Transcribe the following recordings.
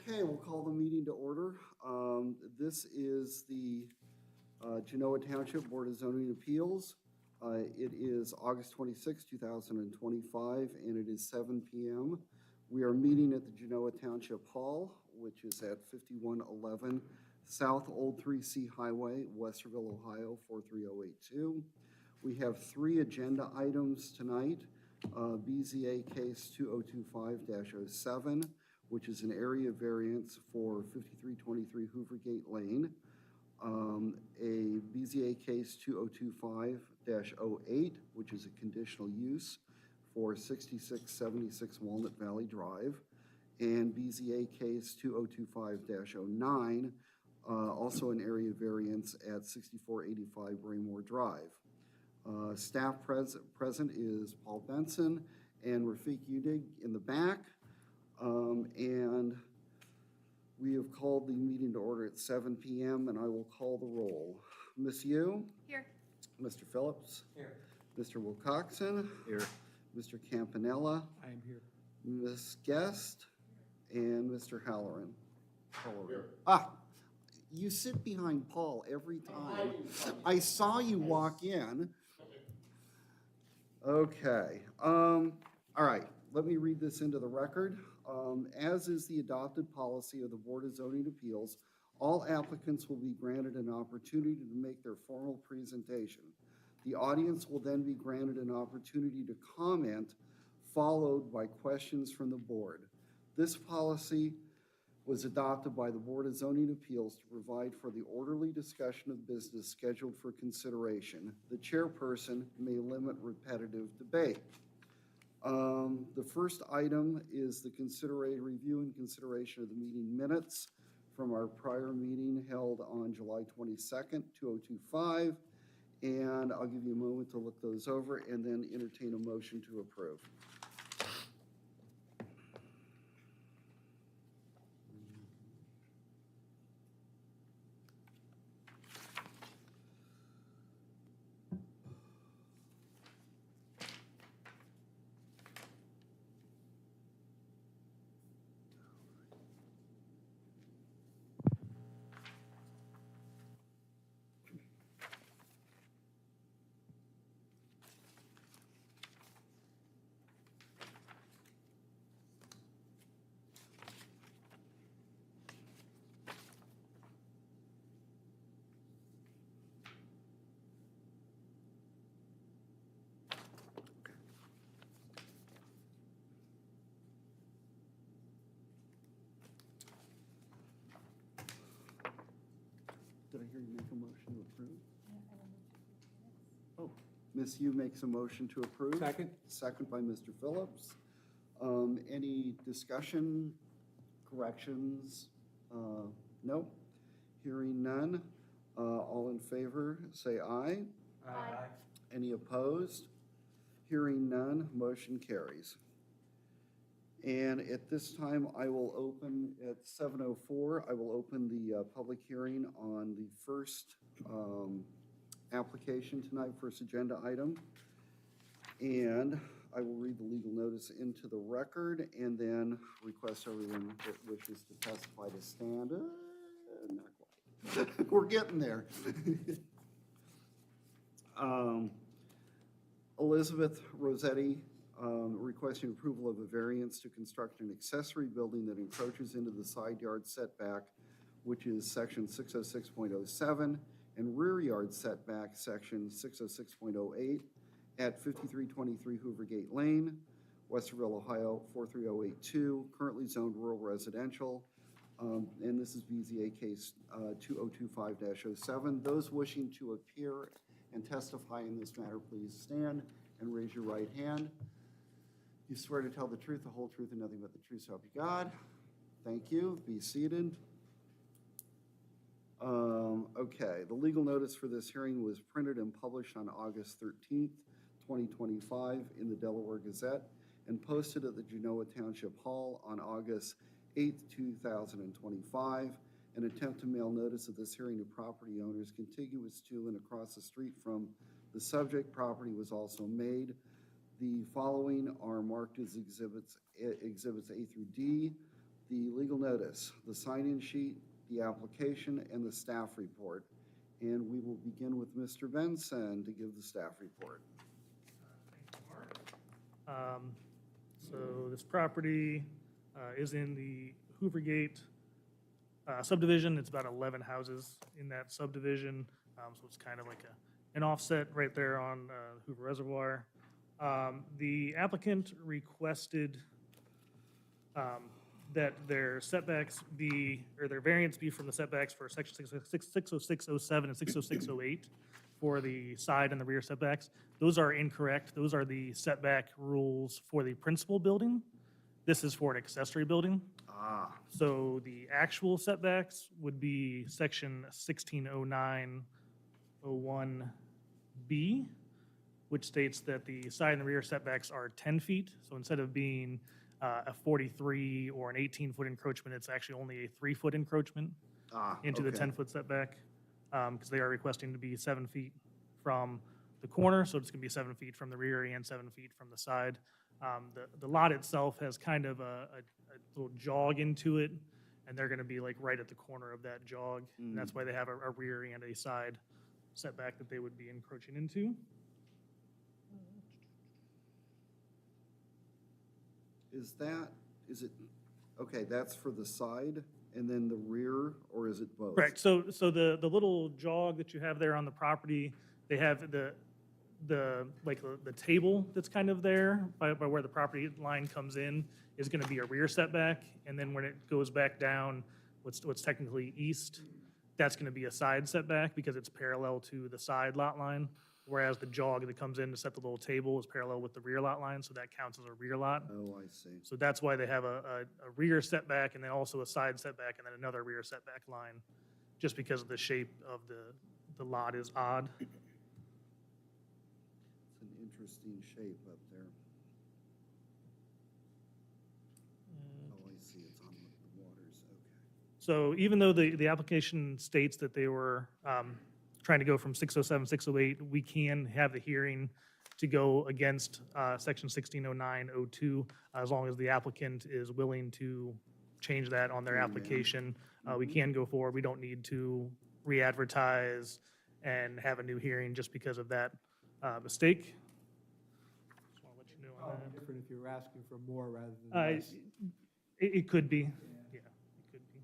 Okay, we'll call the meeting to order. This is the Genoa Township Board of Zoning Appeals. It is August 26, 2025, and it is 7 p.m. We are meeting at the Genoa Township Hall, which is at 5111 South Old 3C Highway, Westerville, Ohio, 43082. We have three agenda items tonight. BZA case 2025-07, which is an area variance for 5323 Hoover Gate Lane. A BZA case 2025-08, which is a conditional use for 6676 Walnut Valley Drive. And BZA case 2025-09, also an area variance at 6485 Braymore Drive. Staff present is Paul Benson and Rafiq Udig in the back. And we have called the meeting to order at 7 p.m. and I will call the roll. Ms. Yu? Here. Mr. Phillips? Here. Mr. Wilcoxon? Here. Mr. Campanella? I am here. Ms. Guest? And Mr. Halloran? Here. You sit behind Paul every time. I saw you walk in. Okay. All right. Let me read this into the record. As is the adopted policy of the Board of Zoning Appeals, all applicants will be granted an opportunity to make their formal presentation. The audience will then be granted an opportunity to comment, followed by questions from the board. This policy was adopted by the Board of Zoning Appeals to provide for the orderly discussion of business scheduled for consideration. The chairperson may limit repetitive debate. The first item is the review and consideration of the meeting minutes from our prior meeting held on July 22nd, 2025. And I'll give you a moment to look those over and then entertain a motion to approve. Did I hear you make a motion to approve? Oh, Ms. Yu makes a motion to approve. Second. Second by Mr. Phillips. Any discussion, corrections? No. Hearing none. All in favor, say aye. Aye. Any opposed? Hearing none, motion carries. And at this time, I will open at 7:04. I will open the public hearing on the first application tonight, first agenda item. And I will read the legal notice into the record and then request everyone that wishes to testify to stand. Not quite. We're getting there. Elizabeth Rossetti, requesting approval of a variance to construct an accessory building that encroaches into the side yard setback, which is section 606.07, and rear yard setback, section 606.08, at 5323 Hoover Gate Lane, Westerville, Ohio, 43082, currently zoned rural residential. And this is BZA case 2025-07. Those wishing to appear and testify in this matter, please stand and raise your right hand. You swear to tell the truth, the whole truth, and nothing but the truth, so help you God. Thank you. Be seated. Okay, the legal notice for this hearing was printed and published on August 13th, 2025 in the Delaware Gazette and posted at the Genoa Township Hall on August 8th, 2025. An attempt to mail notice of this hearing to property owners contiguous to and across the street from the subject property was also made. The following are marked as exhibits A through D. the legal notice, the sign-in sheet, the application, and the staff report. And we will begin with Mr. Benson to give the staff report. So this property is in the Hoovergate subdivision. It's about 11 houses in that subdivision. So it's kind of like an offset right there on Hoover Reservoir. The applicant requested that their setbacks be, or their variance be from the setbacks for section 60607 and 60608 for the side and the rear setbacks. Those are incorrect. Those are the setback rules for the principal building. This is for an accessory building. Ah, So the actual setbacks would be section 160901B, which states that the side and the rear setbacks are 10 feet. So instead of being a 43 or an 18-foot encroachment, it's actually only a 3-foot encroachment into the okay. 10-foot setback, because they are requesting to be 7 feet from the corner, so it's going to be 7 feet from the rear and 7 feet from the side. The lot itself has kind of a little jog into it, and they're going to be like right at the corner of that jog. And that's why they have a rear and a side setback that they would be encroaching into. Is it, okay, that's for the side and then the rear, or is it both? Correct. So the little jog that you have there on the property, they have the table that's kind of there by where the property line comes in is going to be a rear setback, and then when it goes back down, what's technically east, that's going to be a side setback because it's parallel to the side lot line, whereas the jog that comes in to set the little table is parallel with the rear lot line, so that counts as a rear lot. Oh, I see. So that's why they have a rear setback and then also a side setback and then another rear setback line, just because of the shape of the lot is odd. It's an interesting shape up there. Oh, I see, it's on the waters, okay. So even though the application states that they were trying to go from 607, 608, we can have the hearing to go against section 160902, as long as the applicant is willing to change that on their application. We can go forward. We don't need to re-advertise and have a new hearing just because of that mistake. Just want to let you know on that. Different if you were asking for more rather than Uh, less. It could be, yeah, it could be.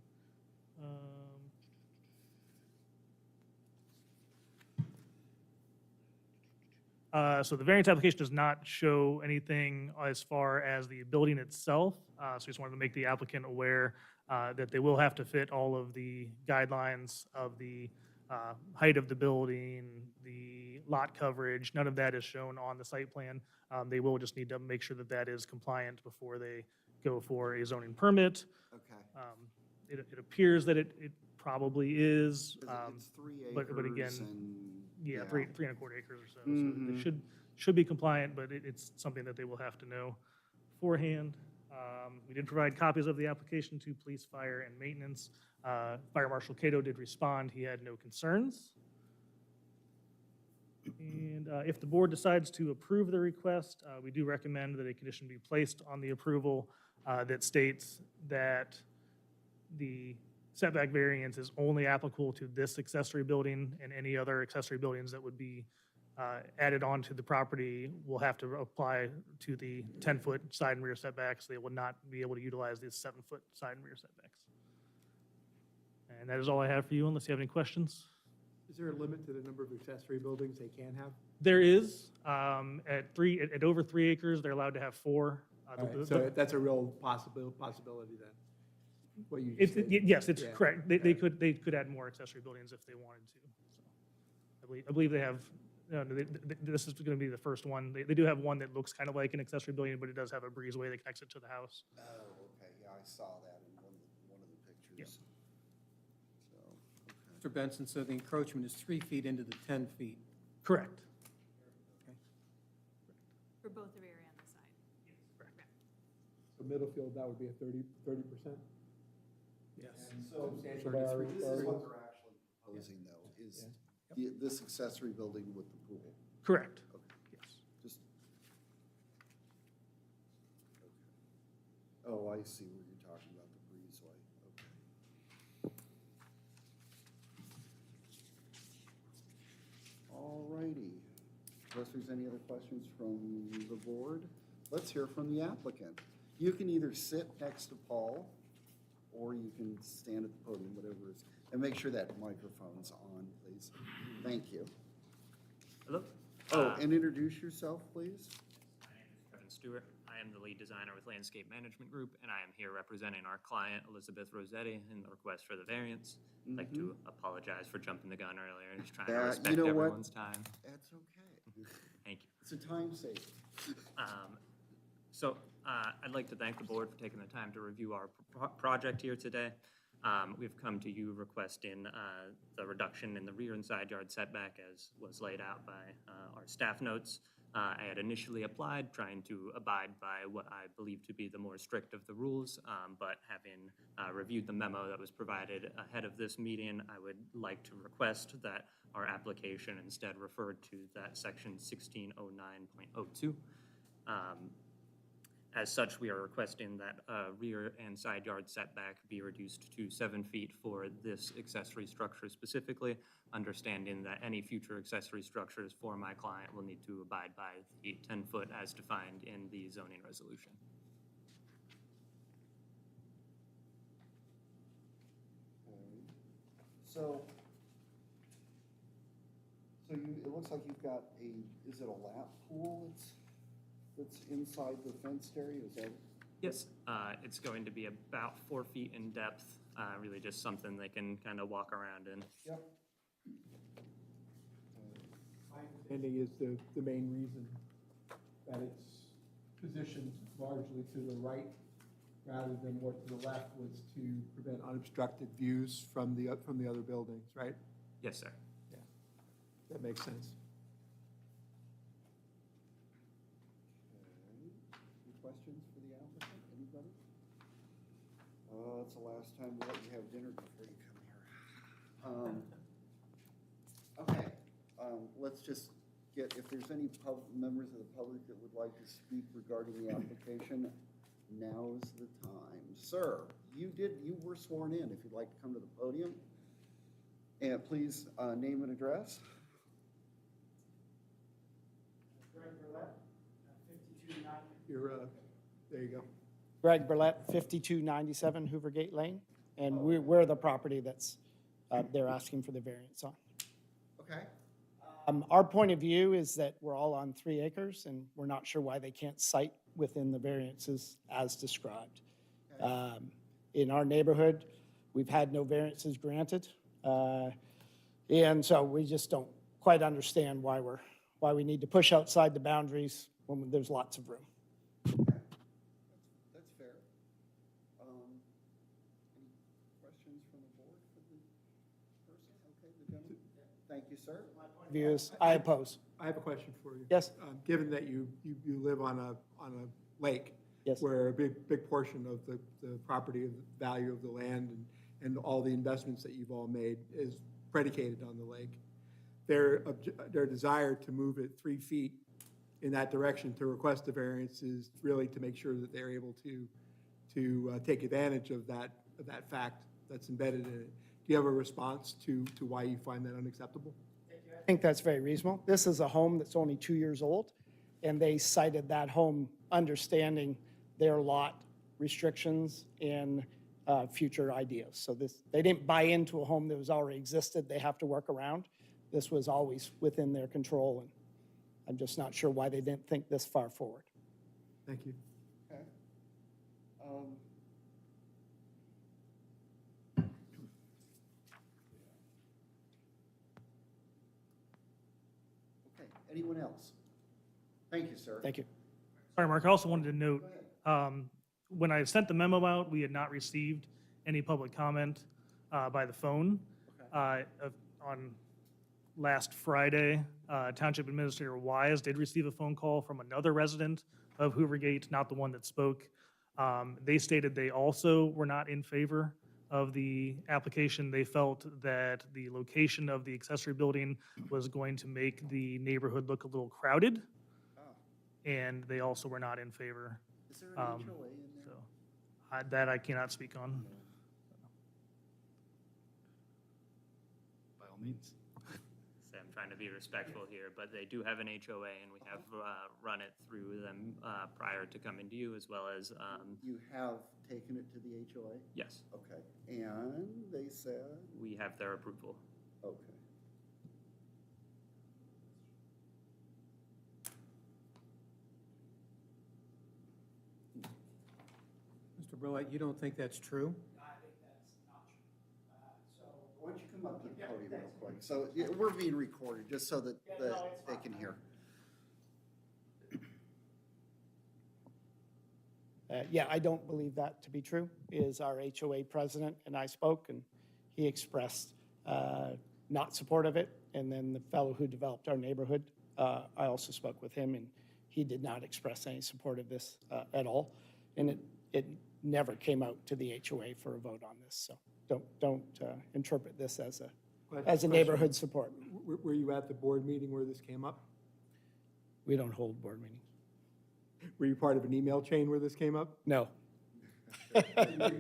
So the variance application does not show anything as far as the building itself. So just wanted to make the applicant aware that they will have to fit all of the guidelines of the height of the building, the lot coverage. None of that is shown on the site plan. They will just need to make sure that that is compliant before they go for a zoning permit. Okay. It appears that it probably is. 'Cause it's 3 acres but again, and. Yeah, 3.25 acres or so. So Mhm. they should be compliant, but it's something that they will have to know beforehand. We did provide copies of the application to police, fire, and maintenance. Fire Marshal Cato did respond. He had no concerns. And if the board decides to approve the request, we do recommend that a condition be placed on the approval that states that the setback variance is only applicable to this accessory building, and any other accessory buildings that would be added onto the property will have to apply to the 10-foot side and rear setbacks. They will not be able to utilize these 7-foot side and rear setbacks. And that is all I have for you, unless you have any questions. Is there a limit to the number of accessory buildings they can have? There is, at over 3 acres, they're allowed to have 4. All right, so that's a real possibility then? What you It's, said. yes, it's Yeah. correct. They could add more accessory buildings if they wanted to. So I believe they have, this is going to be the first one. They do have one that looks kind of like an accessory building, but it does have a breezeway that connects it to the house. Oh, okay, yeah, I saw that in one of the pictures. So, okay. Mr. Benson, so the encroachment is 3 feet into the 10 feet. Correct. For both the rear and the side. So Middlefield, that would be a 30%? Yes. And So, substantial this is variance. what they're actually proposing though, is this accessory building with the pool. Correct. Okay, Yes. just. Okay. Oh, I see where you're talking about the there's any other questions from the board. Let's hear from the applicant. You can either sit next to Paul, or you can stand at the podium, whatever is, and make sure that microphone's on, please. Thank you. Hello. Oh, and introduce yourself, please. My name is Kevin Stewart. I am the lead designer with Landscape Management Group, and I am here representing our client, Elizabeth Rossetti, in the request for the variance. I'd like to apologize for jumping the gun earlier, just trying to You respect know what? everyone's time. That's okay. Thank you. It's a time saver. I'd like to thank the board for taking the time to review our project here today. We've come to you requesting the reduction in the rear and side yard setback as was laid out by our staff notes. I had initially applied trying to abide by what I believe to be the more strict of the rules, but having reviewed the memo that was provided ahead of this meeting, I would like to request that our application instead referred to that section 1609.02. As such, we are requesting that rear and side yard setback be reduced to 7 feet for this accessory structure specifically, understanding that any future accessory structures for my client will need to abide by the 10-foot as defined in the zoning resolution. So it looks like you've got is it a lap pool that's inside the fenced area, is that? Yes, it's going to be about 4 feet in depth, really just something they can kind of walk around in. Yep. My understanding is the main reason that it's positioned largely to the right rather than more to the left was to prevent unobstructed views from the other buildings, right? Yes, sir. Yeah, that makes sense. Any questions for the applicant, anybody? It's the last time we'll let you have dinner before you come here. Okay, let's just get, if there's any members of the public that would like to speak regarding the application, now's the time. Sir, you were sworn in, if you'd like to come to the podium. And please, name and address. You're, there you go. Greg Burlett, 5297 Hoover Gate Lane, and we're the property that's, they're asking for the variance on. Okay. Our point of view is that we're all on 3 acres, and we're not sure why they can't site within the variances as described. In our neighborhood, we've had no variances granted, and so we just don't quite understand why we need to push outside the boundaries when there's lots of room. That's fair. Any questions from the board for the person? Okay, the gentleman? Thank you, sir. Views, I oppose. I have a question for you. Yes. Given that you live on a lake. Yes. Where a big portion of the property of the value of the land and all the investments that you've all made is predicated on the lake. Their desire to move it 3 feet in that direction to request the variance is really to make sure that they're able to take advantage of that fact that's embedded in it. Do you have a response to why you find that unacceptable? I think that's very reasonable. This is a home that's only 2 years old, and they cited that home understanding their lot restrictions and future ideas. So they didn't buy into a home that was already existed. They have to work around. This was always within their control, and I'm just not sure why they didn't think this far forward. Thank you. Okay. Okay, anyone else? Thank you, sir. Thank you. Sorry, Mark, I also wanted to note, Go ahead. when I sent the memo out, we had not received any public comment by the phone. On last Friday, Township Administrator Wise did receive a phone call from another resident of Hoover Gate, not the one that spoke. They stated they also were not in favor of the application. They felt that the location of the accessory building was going to make the neighborhood look a little crowded, Ah, and they also were not in favor. is there an HOA in there? So that I cannot speak on. By all means. So I'm trying to be respectful here, but they do have an HOA, and we have run it through them prior to coming to you, as well as, You have taken it to the HOA? yes, Okay, and they said, we have their approval. okay. Mr. Burlett, you don't think that's true? I think that's not true. Why don't you come up to the podium real quick? So, yeah, we're being recorded, just so that they can hear. Yeah, I don't believe that to be true, is our HOA president and I spoke, and he expressed not support of it. And then the fellow who developed our neighborhood, I also spoke with him, and he did not express any support of this at all. And it never came out to the HOA for a vote on this, so don't interpret this as a neighborhood support. Were you at the board meeting where this came up? We don't hold board meetings. Were you part of an email chain where this came up? No. Do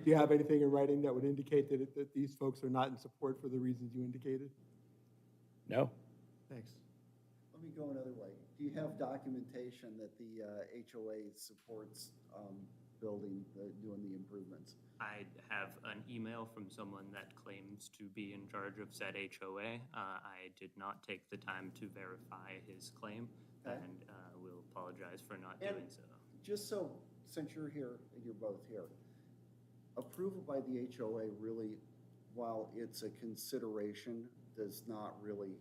you have anything in writing that would indicate that these folks are not in support for the reasons you indicated? No. Thanks. Let me go another way. Do you have documentation that the HOA supports building, doing the improvements? I have an email from someone that claims to be in charge of said HOA. I did not take the time to verify his claim, Okay. and will apologize for not And- doing so. Just so, since you're here and you're both here, approval by the HOA really, while it's a consideration, does not really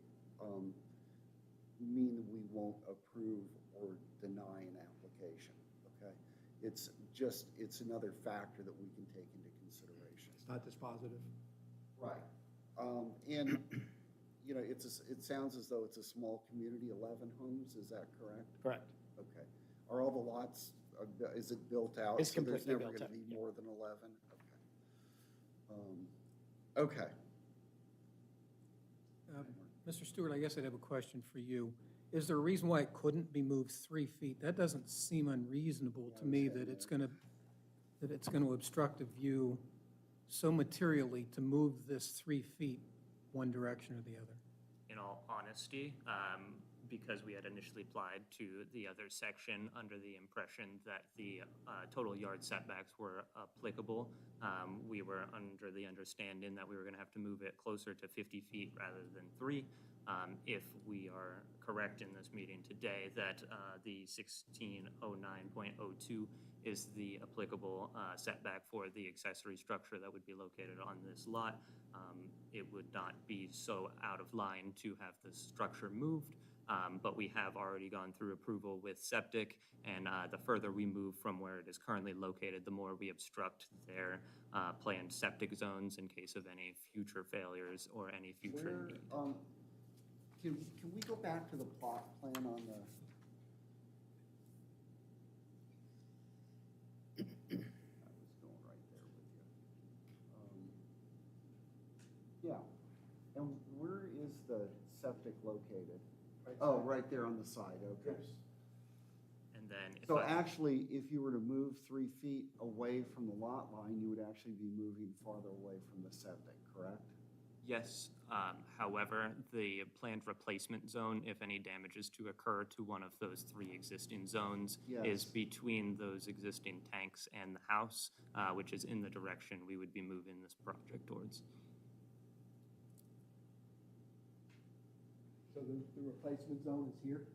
mean we won't approve or deny an application, okay? It's just, it's another factor that we can take into consideration. It's not dispositive. Right. And, you know, it sounds as though it's a small community, 11 homes, is that correct? Correct. Okay. Are all the lots, is it built out? It's completely So there's built never out, going to be yeah. more than 11? Okay. Okay. Mr. Stewart, I guess I'd have a question for you. Is there a reason why it couldn't be moved 3 feet? That doesn't seem unreasonable to me, that it's going to obstruct a view so materially to move this 3 feet one direction or the other. In all honesty, because we had initially applied to the other section under the impression that the total yard setbacks were applicable, we were under the understanding that we were going to have to move it closer to 50 feet rather than 3. If we are correct in this meeting today that the 1609.02 is the applicable setback for the accessory structure that would be located on this lot, it would not be so out of line to have the structure moved. But we have already gone through approval with septic, and the further we move from where it is currently located, the more we obstruct their planned septic zones in case of any future failures or any future Where, need. can we go back to the plot plan on the? I was going right there with you. Yeah, and where is the septic located? Oh, right there on the side, okay. And then if So I- actually, if you were to move 3 feet away from the lot line, you would actually be moving farther away from the septic, correct? Yes, however, the planned replacement zone, if any damage is to occur to one of those 3 existing zones, Yes. is between those existing tanks and the house, which is in the direction we would be moving this project towards. So the replacement zone is here?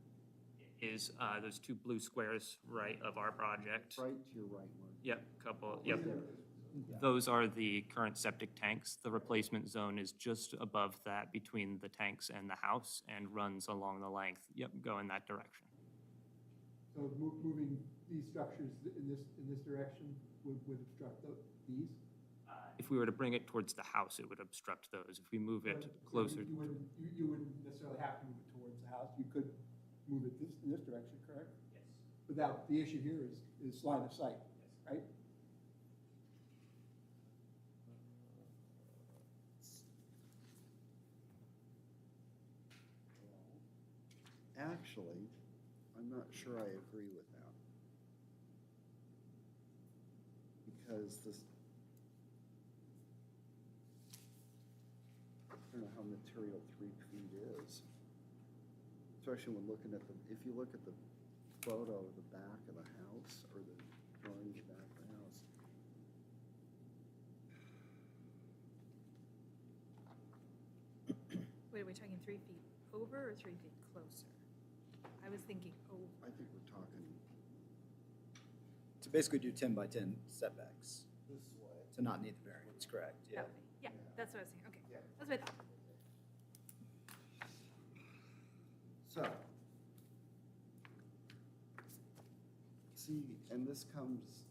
Is those 2 blue squares right of our project? Right to your right, Mark. Yep, yep. Those are the current septic tanks. The replacement zone is just above that between the tanks and the house and runs along the length, yep, go in that direction. So moving these structures in this direction would obstruct these? If we were to bring it towards the house, it would obstruct those. If we move it closer, You wouldn't necessarily have to move it towards the house. You could move it in this direction, correct? yes. Without, the issue here is line of sight, right? Actually, I'm not sure I agree with that. Because this, I don't know how material 3 feet is. especially when looking at the, if you look at the photo of the back of the house, or the drawing of the back of the house. Wait, are we talking 3 feet over or 3 feet closer? I was thinking over. I think we're talking To basically do 10 by 10 setbacks, this way. to not need the variance, correct? Yeah. That way. Yeah, that's what I was thinking. Okay, Yeah. that's what I thought. So, see, and this comes,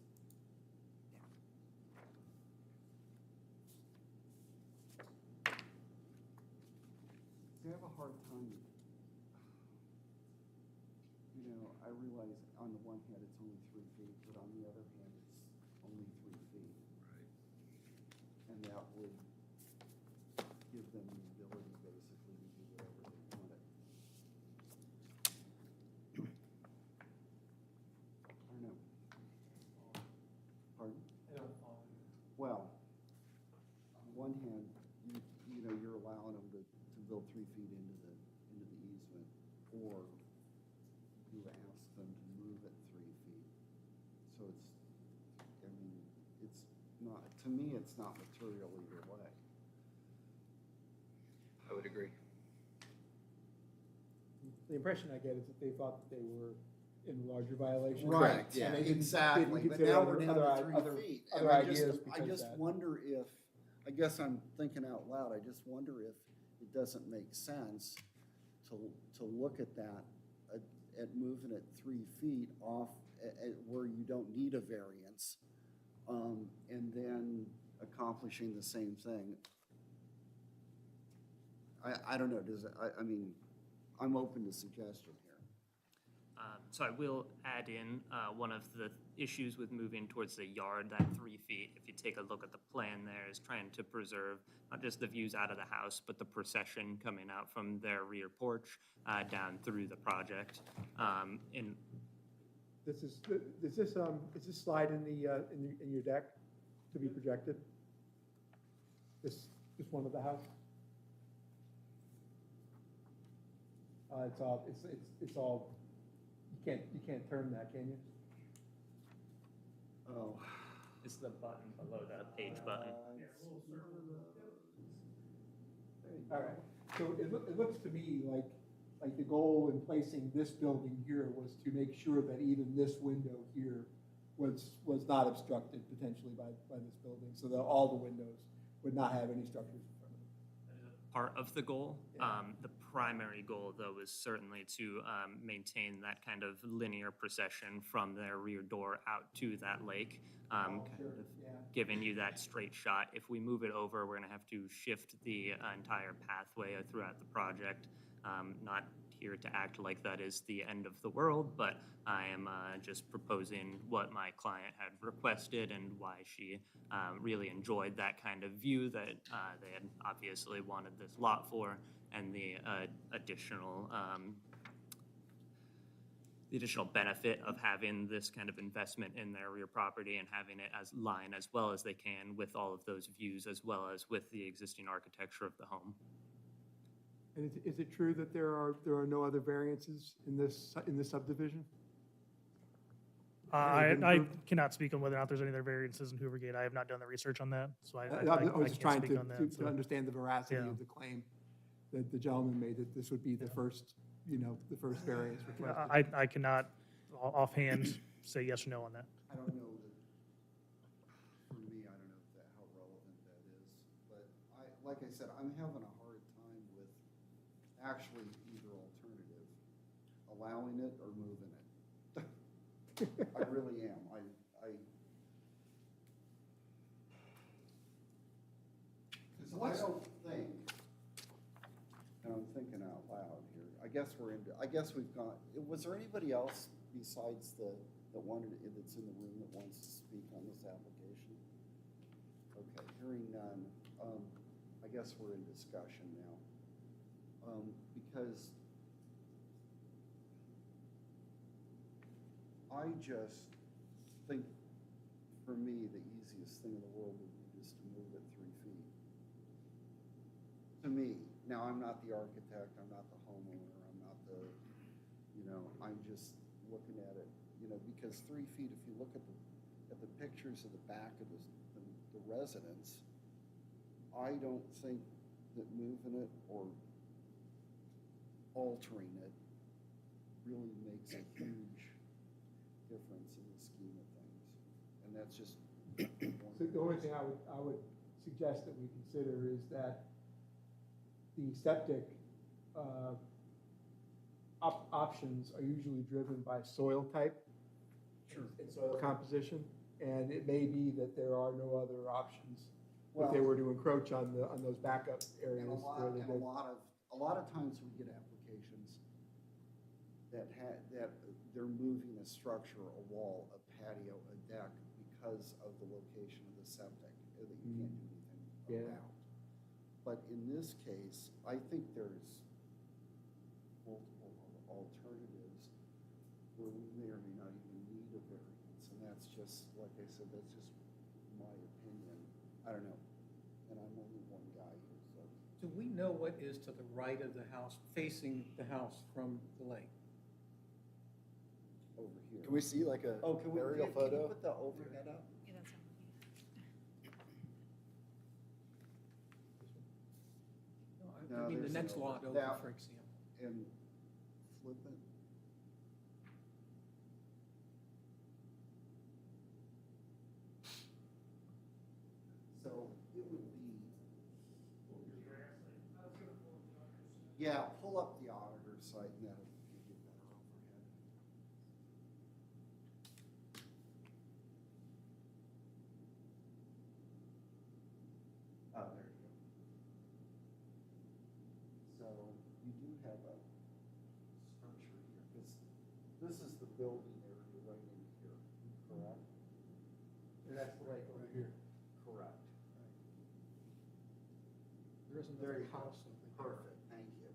see, I have a hard time, you know, I realize on the one hand, it's only 3 feet, but on the other hand, it's only 3 feet. Right. And that would give them the ability basically to do whatever they wanted. I don't know. Pardon? Well, on the one hand, you know, you're allowing them to build 3 feet into the easement, or you ask them to move it 3 feet. So it's, I mean, it's not, to me, it's not material either way. I would agree. The impression I get is that they thought that they were in a larger violation. Right, yeah, And they didn't- exactly, didn't but consider now we're down other- to other- 3 feet. other And ideas I because just that. wonder if, I guess I'm thinking out loud, I just wonder if it doesn't make sense to look at that, at moving it 3 feet off where you don't need a variance, and then accomplishing the same thing. I don't know, does it, I mean, I'm open to suggestion here. So I will add in one of the issues with moving towards the yard, that 3 feet. If you take a look at the plan there, is trying to preserve not just the views out of the house, but the procession coming out from their rear porch down through the project. And Is this slide in in your deck to be projected? This one of the house? It's all, you can't turn that, can you? Oh. it's the button below that page button. All right, so it looks to me like the goal in placing this building here was to make sure that even this window here was not obstructed potentially by this building, so that all the windows would not have any structures in front of them. Part of the goal. Yeah. The primary goal, though, is certainly to maintain that kind of linear procession from their rear door out to that lake, kind Sure, of yeah. giving you that straight shot. If we move it over, we're going to have to shift the entire pathway throughout the project. Not here to act like that is the end of the world, but I am just proposing what my client had requested and why she really enjoyed that kind of view that they had obviously wanted this lot for, and the additional benefit of having this kind of investment in their rear property and having it as line as well as they can with all of those views, as well as with the existing architecture of the home. And is it true that there are no other variances in this subdivision? I cannot speak on whether or not there's any other variances in Hoover Gate. I have not done the research on that, so I I was just can't trying speak on that. to so. understand the veracity Yeah. of the claim that the gentleman made, that this would be the first, the first variance requested. I cannot offhand say yes or no on that. I don't know that, for me, I don't know how relevant that is, but like I said, I'm having a hard time with actually either alternative, allowing it or moving it. I really am, because I don't think, and I'm thinking out loud here, I guess we've got, was there anybody else besides that's in the room that wants to speak on this application? Okay, hearing none, I guess we're in discussion now. Because I just think, for me, the easiest thing in the world would be just to move it 3 feet. To me, now I'm not the architect, I'm not the homeowner, I'm not the you know, I'm just looking at it, you know, because 3 feet, if you look at the pictures of the back of the residence, I don't think that moving it or altering it really makes a huge difference in the scheme of things. And that's just one. So the only thing I would suggest that we consider is that the septic options are usually driven by soil type. Sure. And soil composition, and it may be that there are no other options if Well- they were to encroach on those backup areas. And where they- a lot of times we get applications that they're moving a structure, a wall, a patio, a deck because of the location of the septic, that you can't do anything Yeah. about. But in this case, I think there's multiple alternatives where we may or may not even need a variance, and that's just, like I said, that's just my opinion. I don't know, and I'm only one guy here, so. Do we know what is to the right of the house, facing the house from the lake? Over here. Can we see like a Oh, can we, aerial can you photo? put the overhead up? Yeah, that's what I'm looking at. No, No, I mean, the there's next no- lot over, that- for example. And flip it. So it would be. Yeah, pull up the auditor's site and that'll give you a better overhead. Oh, there you go. So you do have a structure here, this is the building area right in here, correct? And that's the lake over here. Correct. There isn't There a you go. house over there. Perfect, thank you.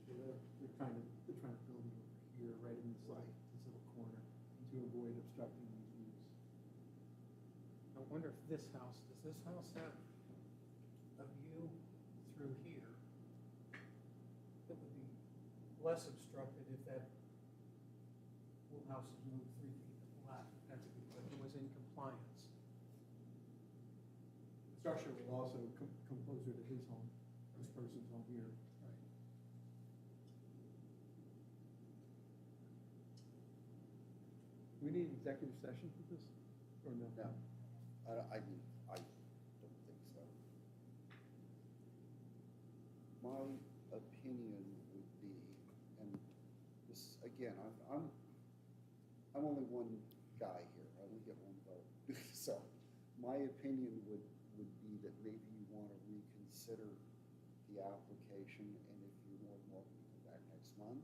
So they're trying to build it over here, right in this little corner, to avoid obstructing these views. I wonder if this house, does this house have a view through here? That would be less obstructed if that whole house is moved 3 feet to the left, if that's a good, but it was in compliance. The structure will also come closer to his home, this person's home here. Right. Do we need executive session for this, or no? No, I don't think so. My opinion would be, and this, again, I'm only one guy here, I only get one vote. So, my opinion would be that maybe you want to reconsider the application, and if you're more than welcome to come back next month,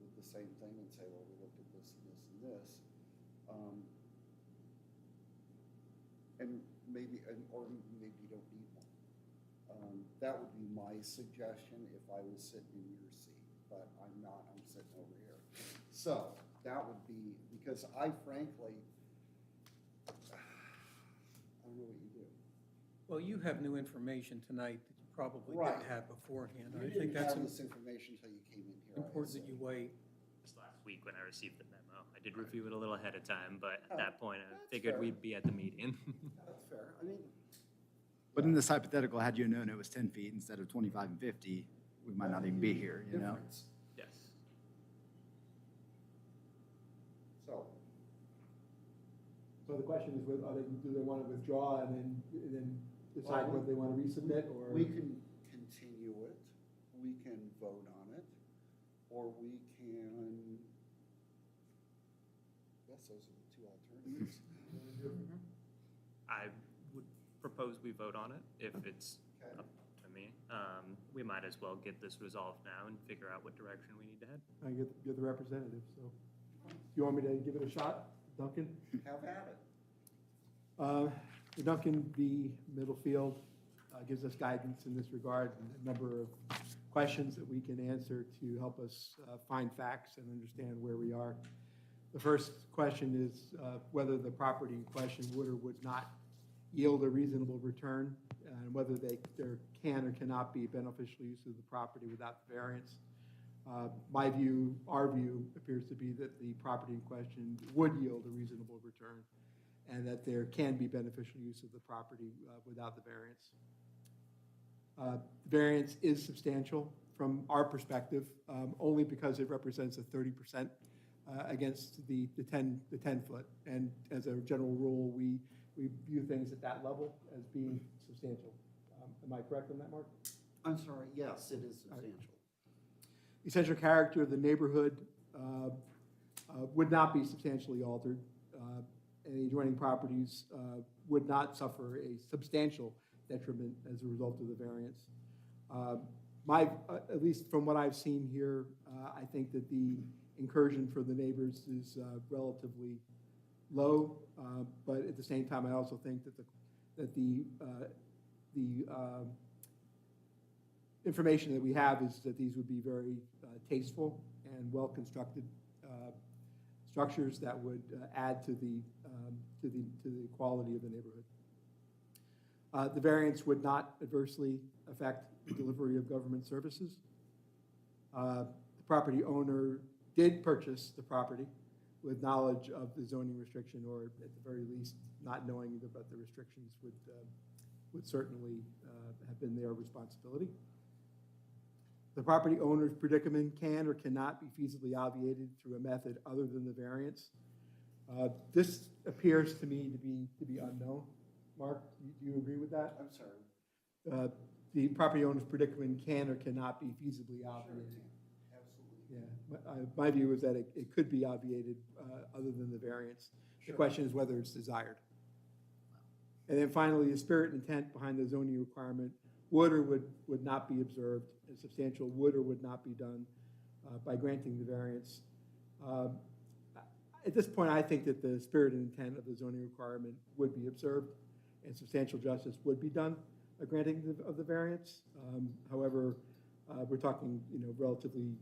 with the same thing and say, well, we looked at this and this and this. And maybe, or maybe you don't need one. That would be my suggestion if I was sitting in your seat, but I'm not, I'm sitting over here. So, that would be, because I frankly, I don't know what you do. Well, you have new information tonight that you probably Right. didn't have beforehand. You I think didn't that's have this information until you came in here. I important that you assume. wait. Just last week when I received the memo, I did review it a little ahead of time, but Oh, at that point, I that's figured fair. we'd be at the meeting. That's fair, I mean. But in this hypothetical, had you known it was 10 feet instead of 25 and 50, we might not even be here, you know? Difference. Yes. So, So the question is, do they want to withdraw and then decide Well, whether they want to resubmit, or? we can continue it, we can vote on it, or we can, yes, those are the two alternatives. I would propose we vote on it if it's Okay. up to me. We might as well get this resolved now and figure out what direction we need to head. I get the representative, so. Do you want me to give it a shot, Duncan? Have at it. The Duncan v. Middlefield gives us guidance in this regard, and a number of questions that we can answer to help us find facts and understand where we are. The first question is whether the property in question would or would not yield a reasonable return, and whether there can or cannot be beneficial use of the property without the variance. My view, our view, appears to be that the property in question would yield a reasonable return, and that there can be beneficial use of the property without the variance. The variance is substantial from our perspective, only because it represents a 30% against the 10-foot. And as a general rule, we view things at that level as being substantial. Am I correct on that, Mark? I'm sorry, yes, it is substantial. Essential character of the neighborhood would not be substantially altered. Any adjoining properties would not suffer a substantial detriment as a result of the variance. At least from what I've seen here, I think that the incursion for the neighbors is relatively low, but at the same time, I also think that the information that we have is that these would be very tasteful and well-constructed structures that would add to the quality of the neighborhood. The variance would not adversely affect the delivery of government services. The property owner did purchase the property with knowledge of the zoning restriction, or at the very least, not knowing about the restrictions would certainly have been their responsibility. The property owner's predicament can or cannot be feasibly obviated through a method other than the variance. This appears to me to be unknown. Mark, do you agree with that? I'm sorry. The property owner's predicament can or cannot be feasibly obviated. Absolutely. Yeah, my view is that it could be obviated other than the variance. The question is whether it's desired. And then finally, the spirit and intent behind the zoning requirement would or would not be observed, and substantial would or would not be done by granting the variance. At this point, I think that the spirit and intent of the zoning requirement would be observed, and substantial justice would be done by granting of the variance. However, we're talking, relatively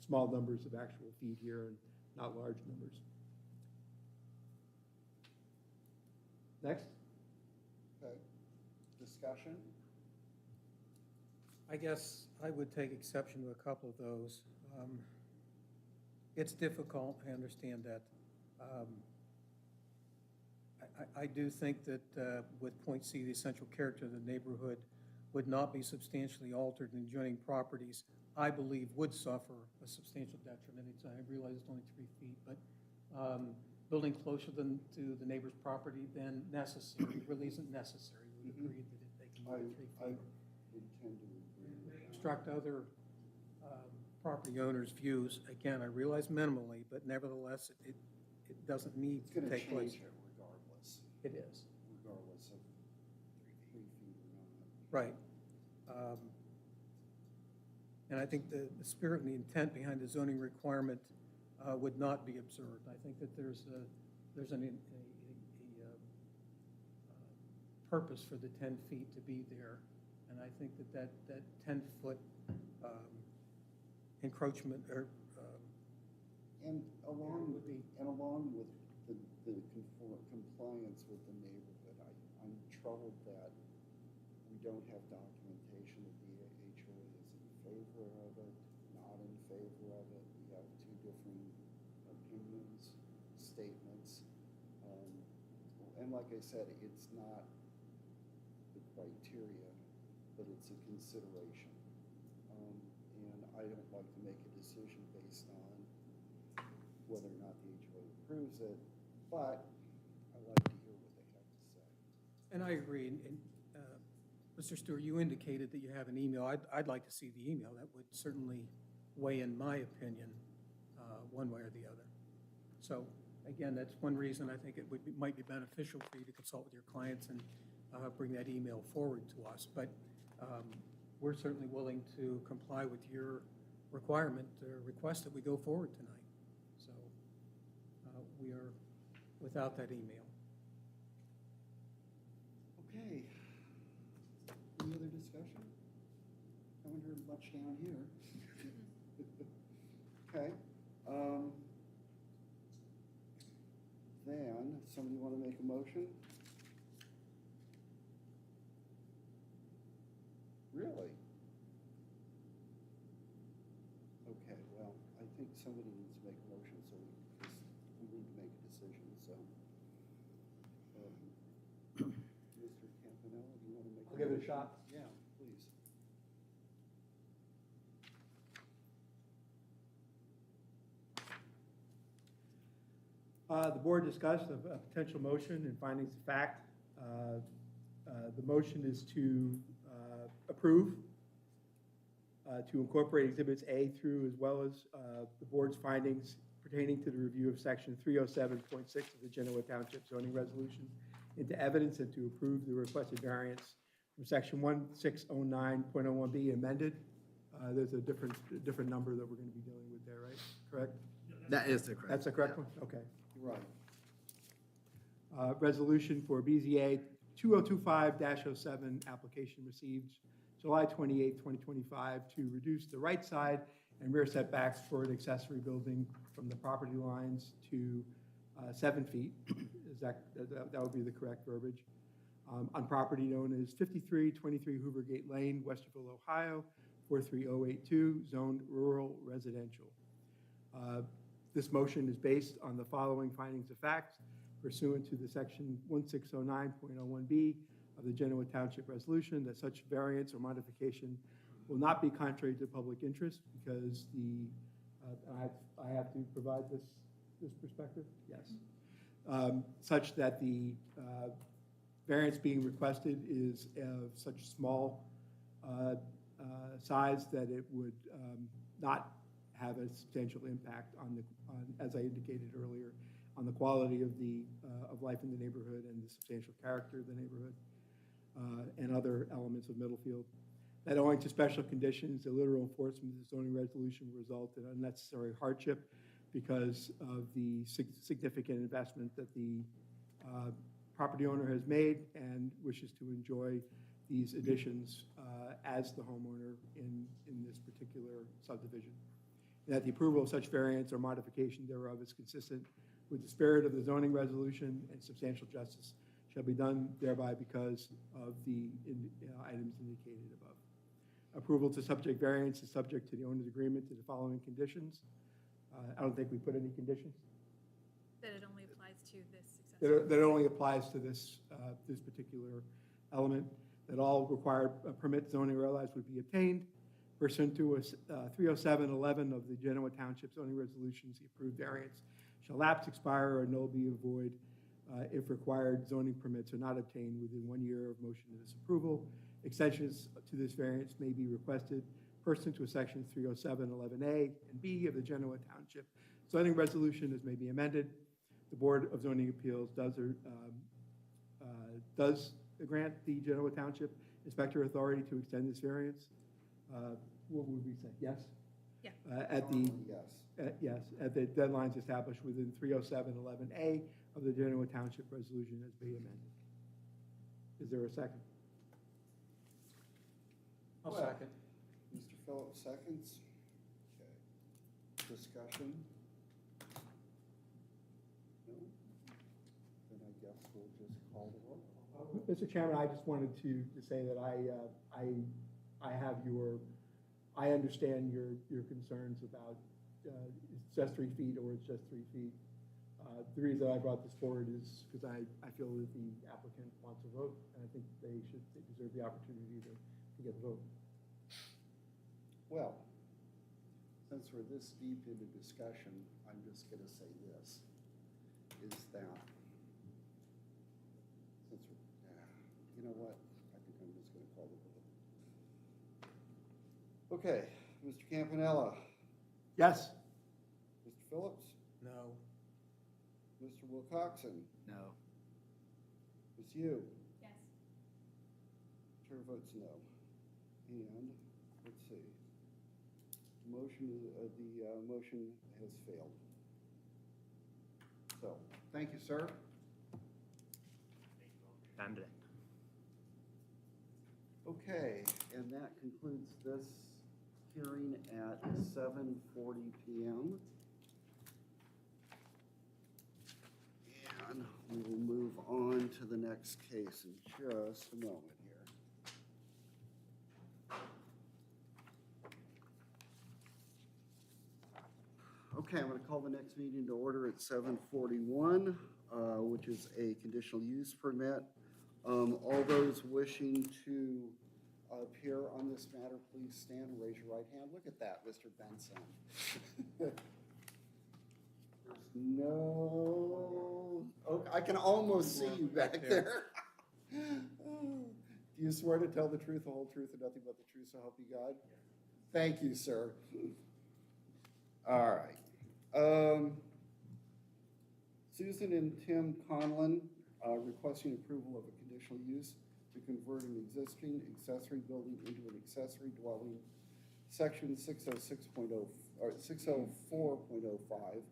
small numbers of actual feet here and not large numbers. Next. Okay. Discussion? I guess I would take exception to a couple of those. It's difficult, I understand that. I do think that with point C, the essential character of the neighborhood would not be substantially altered, and adjoining properties, I believe, would suffer a substantial detriment. I realize it's only 3 feet, but building closer to the neighbor's property than necessary really isn't necessary. We agree that if they can move it 3 I feet. intend to agree with that. Obstruct other property owners' views. Again, I realize minimally, but nevertheless, it doesn't need It's to going to take place. change it regardless, It is. regardless of 3 feet or not. Right. And I think the spirit and the intent behind the zoning requirement would not be observed. I think that there's a purpose for the 10 feet to be there. And I think that 10-foot encroachment or And along with the compliance with the neighborhood, I'm troubled that we don't have documentation that the HOA is in favor of it, not in favor of it. We have 2 different opinions, statements. And like I said, it's not the criteria, but it's a consideration. And I don't like to make a decision based on whether or not the HOA approves it, but I like to hear what they have to say. and I agree. And Mr. Stewart, you indicated that you have an email. I'd like to see the email. That would certainly weigh in my opinion one way or the other. So again, that's one reason I think it might be beneficial for you to consult with your clients and bring that email forward to us. But we're certainly willing to comply with your requirement or request that we go forward tonight. So we are without that email. Okay. Any other discussion? Haven't heard much down here. Okay. Then, somebody want to make a motion? somebody needs to make a motion, so because we need to make a decision, so. Mr. Campanella, do you want to make? I'll give it a motion? shot. Yeah, please. The board discussed a potential motion and findings of fact. The motion is to approve, to incorporate exhibits A through as well as the board's findings pertaining to the review of section 307.6 of the Genoa Township zoning resolution into evidence and to approve the requested variance from section 1609.01B amended. There's a different number that we're going to be dealing with there, right? Correct? That is the correct. That's the correct one? Okay. Right. Resolution for BZA 2025-07, application received July 28, 2025, to reduce the right side and rear setbacks for an accessory building from the property lines to 7 feet. Is that would be the correct verbiage. On property known as 5323 Hoover Gate Lane, Westerville, Ohio, 43082, zoned rural residential. This motion is based on the following findings of fact pursuant to the section 1609.01B of the Genoa Township Resolution, that such variance or modification will not be contrary to public interest because I have to provide this perspective? Yes. Such that the variance being requested is of such small size that it would not have a substantial impact on as I indicated earlier, on the quality of life in the neighborhood and the substantial character of the neighborhood and other elements of Middlefield. That owing to special conditions, the literal enforcement of the zoning resolution will result in unnecessary hardship because of the significant investment that the property owner has made and wishes to enjoy these additions as the homeowner in this particular subdivision. That the approval of such variance or modification thereof is consistent with the spirit of the zoning resolution and substantial justice shall be done thereby because of the items indicated above. Approval to subject variance is subject to the owner's agreement to the following conditions. I don't think we put any conditions. That it only applies to this accessory. That it only applies to this particular element. That all required permit zoning or otherwise would be obtained. Pursuant to 307.11 of the Genoa Township zoning resolutions, the approved variance shall lapse, expire, or null be void if required zoning permits are not obtained within 1 year of motion of this approval. Extensions to this variance may be requested pursuant to section 307.11A and B of the Genoa Township zoning resolution as may be amended. The Board of Zoning Appeals does grant the Genoa Township inspector authority to extend this variance. What would we say? Yes? Yeah. Yes. Yes, at the deadlines established within 307.11A of the Genoa Township resolution as be amended. Is there a second? I'll second. Mr. Phillips seconds. Okay. Discussion? No? Then I guess we'll just call the roll. Mr. Chairman, I just wanted to say that I understand your concerns about it's just 3 feet or it's just 3 feet. The reason I brought this forward is because I feel that the applicant wants a vote, and I think they deserve the opportunity to get the vote. Well, since we're this deep into discussion, I'm just going to say this, is that, since you know what, I think I'm just going to call the vote. Okay, Mr. Campanella, Yes? Mr. Phillips, No. Mr. Wilcoxen, No. Ms. Yu, Yes. chair votes no. And, let's see, the motion has failed. So, thank you, sir. Time today. Okay, and that concludes this hearing at 7:40 PM. And we will move on to the next case in just a moment here. Okay, I'm going to call the next meeting to order at 7:41, which is a conditional use permit. All those wishing to appear on this matter, please stand and raise your right hand. Look at that, Mr. Benson. There's no, oh, I can almost see you back there. Do you swear to tell the truth, the whole truth, and nothing but the truth, so help you God? Thank you, sir. All right. Susan and Tim Conlon requesting approval of a conditional use to convert an existing accessory building into an accessory dwelling, section 606.0, or 604.05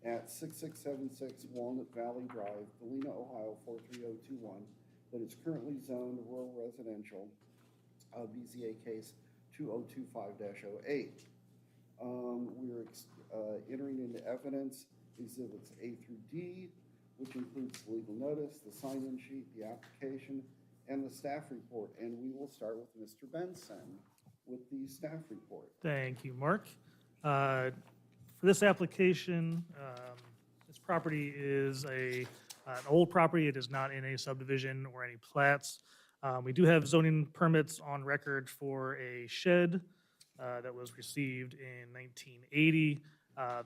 at 6676 Walnut Valley Drive, Galena, Ohio 43021, that is currently zoned rural residential, BZA case 2025-08. We're entering into evidence exhibits A through D, which includes the legal notice, the sign-in sheet, the application, and the staff report. And we will start with Mr. Benson with the staff report. Thank you, Mark. For this application, this property is an old property. It is not in a subdivision or any plats. We do have zoning permits on record for a shed that was received in 1980.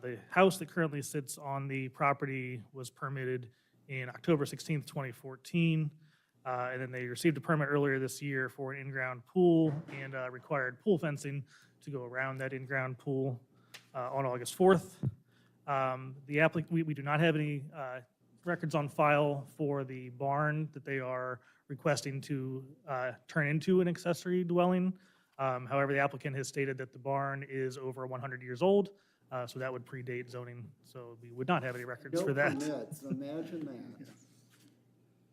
The house that currently sits on the property was permitted in October 16th, 2014. And then they received a permit earlier this year for an in-ground pool and required pool fencing to go around that in-ground pool on August 4th. We do not have any records on file for the barn that they are requesting to turn into an accessory dwelling. However, the applicant has stated that the barn is over 100 years old, so that would predate zoning, so we would not have any records for that. No permits, imagine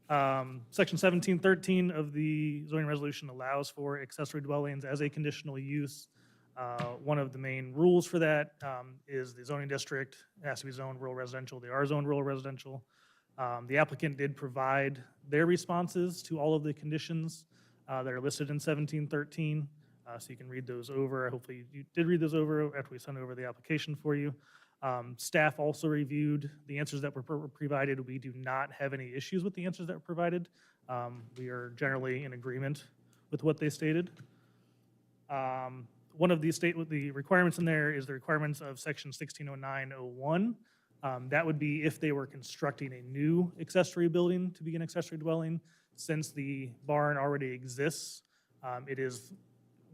that. Section 1713 of the zoning resolution allows for accessory dwellings as a conditional use. One of the main rules for that is the zoning district has to be zoned rural residential. They are zoned rural residential. The applicant did provide their responses to all of the conditions that are listed in 1713. So you can read those over. Hopefully you did read those over after we sent over the application for you. Staff also reviewed the answers that were provided. We do not have any issues with the answers that were provided. We are generally in agreement with what they stated. One of the requirements in there is the requirements of section 160901. That would be if they were constructing a new accessory building to be an accessory dwelling. Since the barn already exists, it is,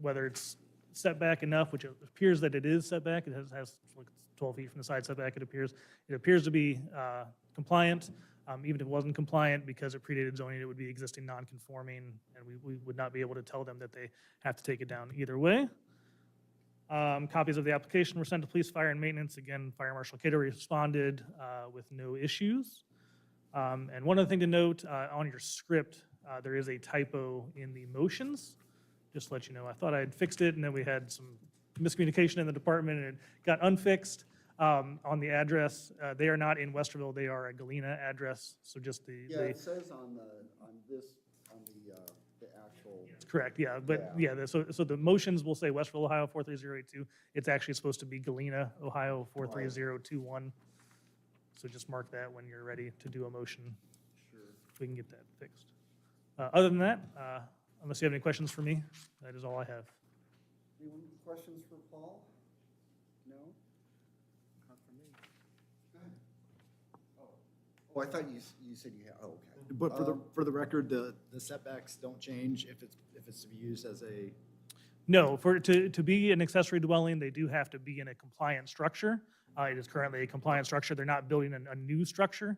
whether it's setback enough, which it appears that it is setback, it has like 12 feet from the side setback, it appears to be compliant. Even if it wasn't compliant, because it predated zoning, it would be existing non-conforming, and we would not be able to tell them that they have to take it down either way. Copies of the application were sent to police, fire, and maintenance. Again, Fire Marshal Cato responded with no issues. And one other thing to note, on your script, there is a typo in the motions. Just to let you know, I thought I had fixed it, and then we had some miscommunication in the department, and it got unfixed on the address. They are not in Westerville, they are a Galena address, so just Yeah, it says on the actual. correct, yeah, but yeah, so the motions will say Westerville, Ohio 43082. It's actually supposed to be Galena, Ohio 43021. So just mark that when you're ready to do a motion. Sure. We can get that fixed. Other than that, unless you have any questions for me, that is all I have. Anyone questions for Paul? No? Not for me. Go ahead. Oh, I thought you said you had, oh, okay. But for the record, the setbacks don't change if it's to be used as a, No, to be an accessory dwelling, they do have to be in a compliant structure. It is currently a compliant structure. They're not building a new structure.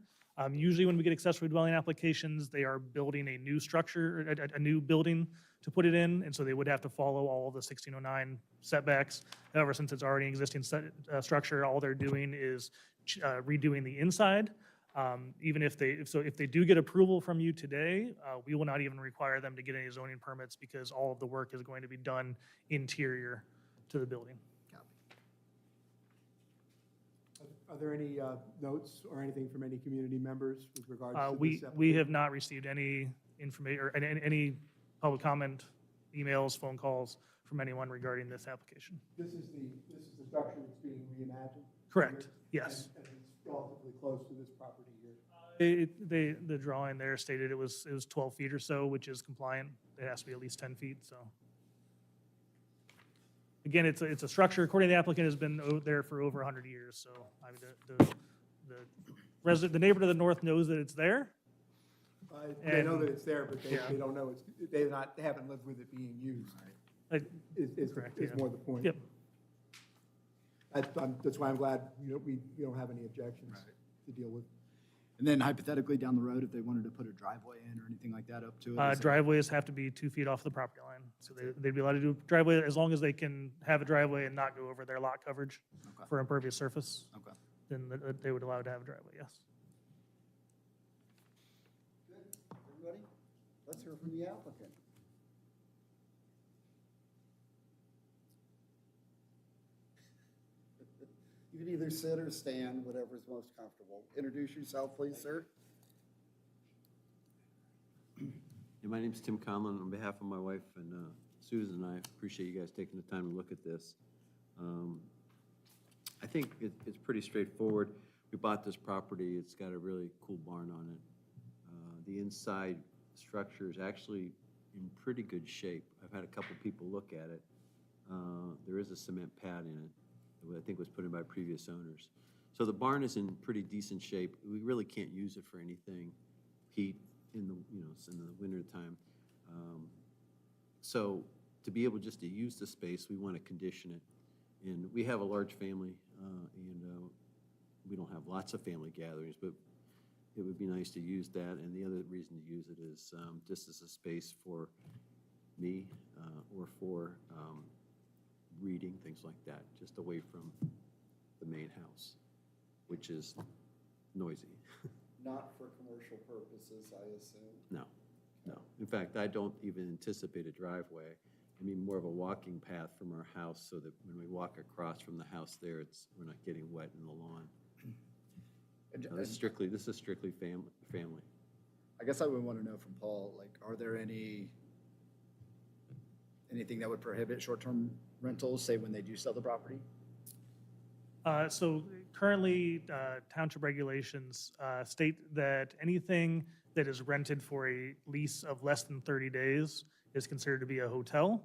Usually when we get accessory dwelling applications, they are building a new structure, a new building to put it in, and so they would have to follow all of the 1609 setbacks. However, since it's already an existing structure, all they're doing is redoing the inside. Even if they do get approval from you today, we will not even require them to get any zoning permits because all of the work is going to be done interior to the building. Are there any notes or anything from any community members with regards to this We application? have not received any information or any public comment, emails, phone calls from anyone regarding this application. This is the structure that's being reimagined? Correct, yes. And it's relatively close to this property here. The drawing there stated it was 12 feet or so, which is compliant. It has to be at least 10 feet, so. Again, it's a structure, according to the applicant, has been there for over 100 years, so I mean, the neighbor to the north knows that it's there. They know And- that it's there, but Yeah. they don't know they haven't lived with it being used, Like, is Correct, is yeah. more the point. Yep. That's why I'm glad, we don't have any objections to deal with. And then hypothetically, down the road, if they wanted to put a driveway in or anything like that up to it? is it- Driveways have to be 2 feet off the property line. So they'd be allowed to do driveway as long as they can have a driveway and not go over their lot coverage Okay. for impervious surface. Okay. Then they would allow to have a driveway, yes. Good, everybody? Let's hear from the applicant. You can either sit or stand, whatever's most comfortable. Introduce yourself, please, sir. Yeah, my name's Tim Conlon. On behalf of my wife and Susan and I, appreciate you guys taking the time to look at this. I think it's pretty straightforward. We bought this property. It's got a really cool barn on it. The inside structure is actually in pretty good shape. I've had a couple people look at it. There is a cement pad in it that I think was put in by previous owners. So the barn is in pretty decent shape. We really can't use it for anything. Heat in the, in the winter time. So to be able just to use the space, we want to condition it. And we have a large family, and we don't have lots of family gatherings, but it would be nice to use that. And the other reason to use it is just as a space for me or for reading, things like that, just away from the main house, which is noisy. Not for commercial purposes, I assume. No, no. In fact, I don't even anticipate a driveway. I mean, more of a walking path from our house so that when we walk across from the house there, we're not getting wet in the lawn. No, this is strictly family. I guess I would want to know from Paul, like, are there anything that would prohibit short-term rentals, say when they do sell the property? So currently, township regulations state that anything that is rented for a lease of less than 30 days is considered to be a hotel.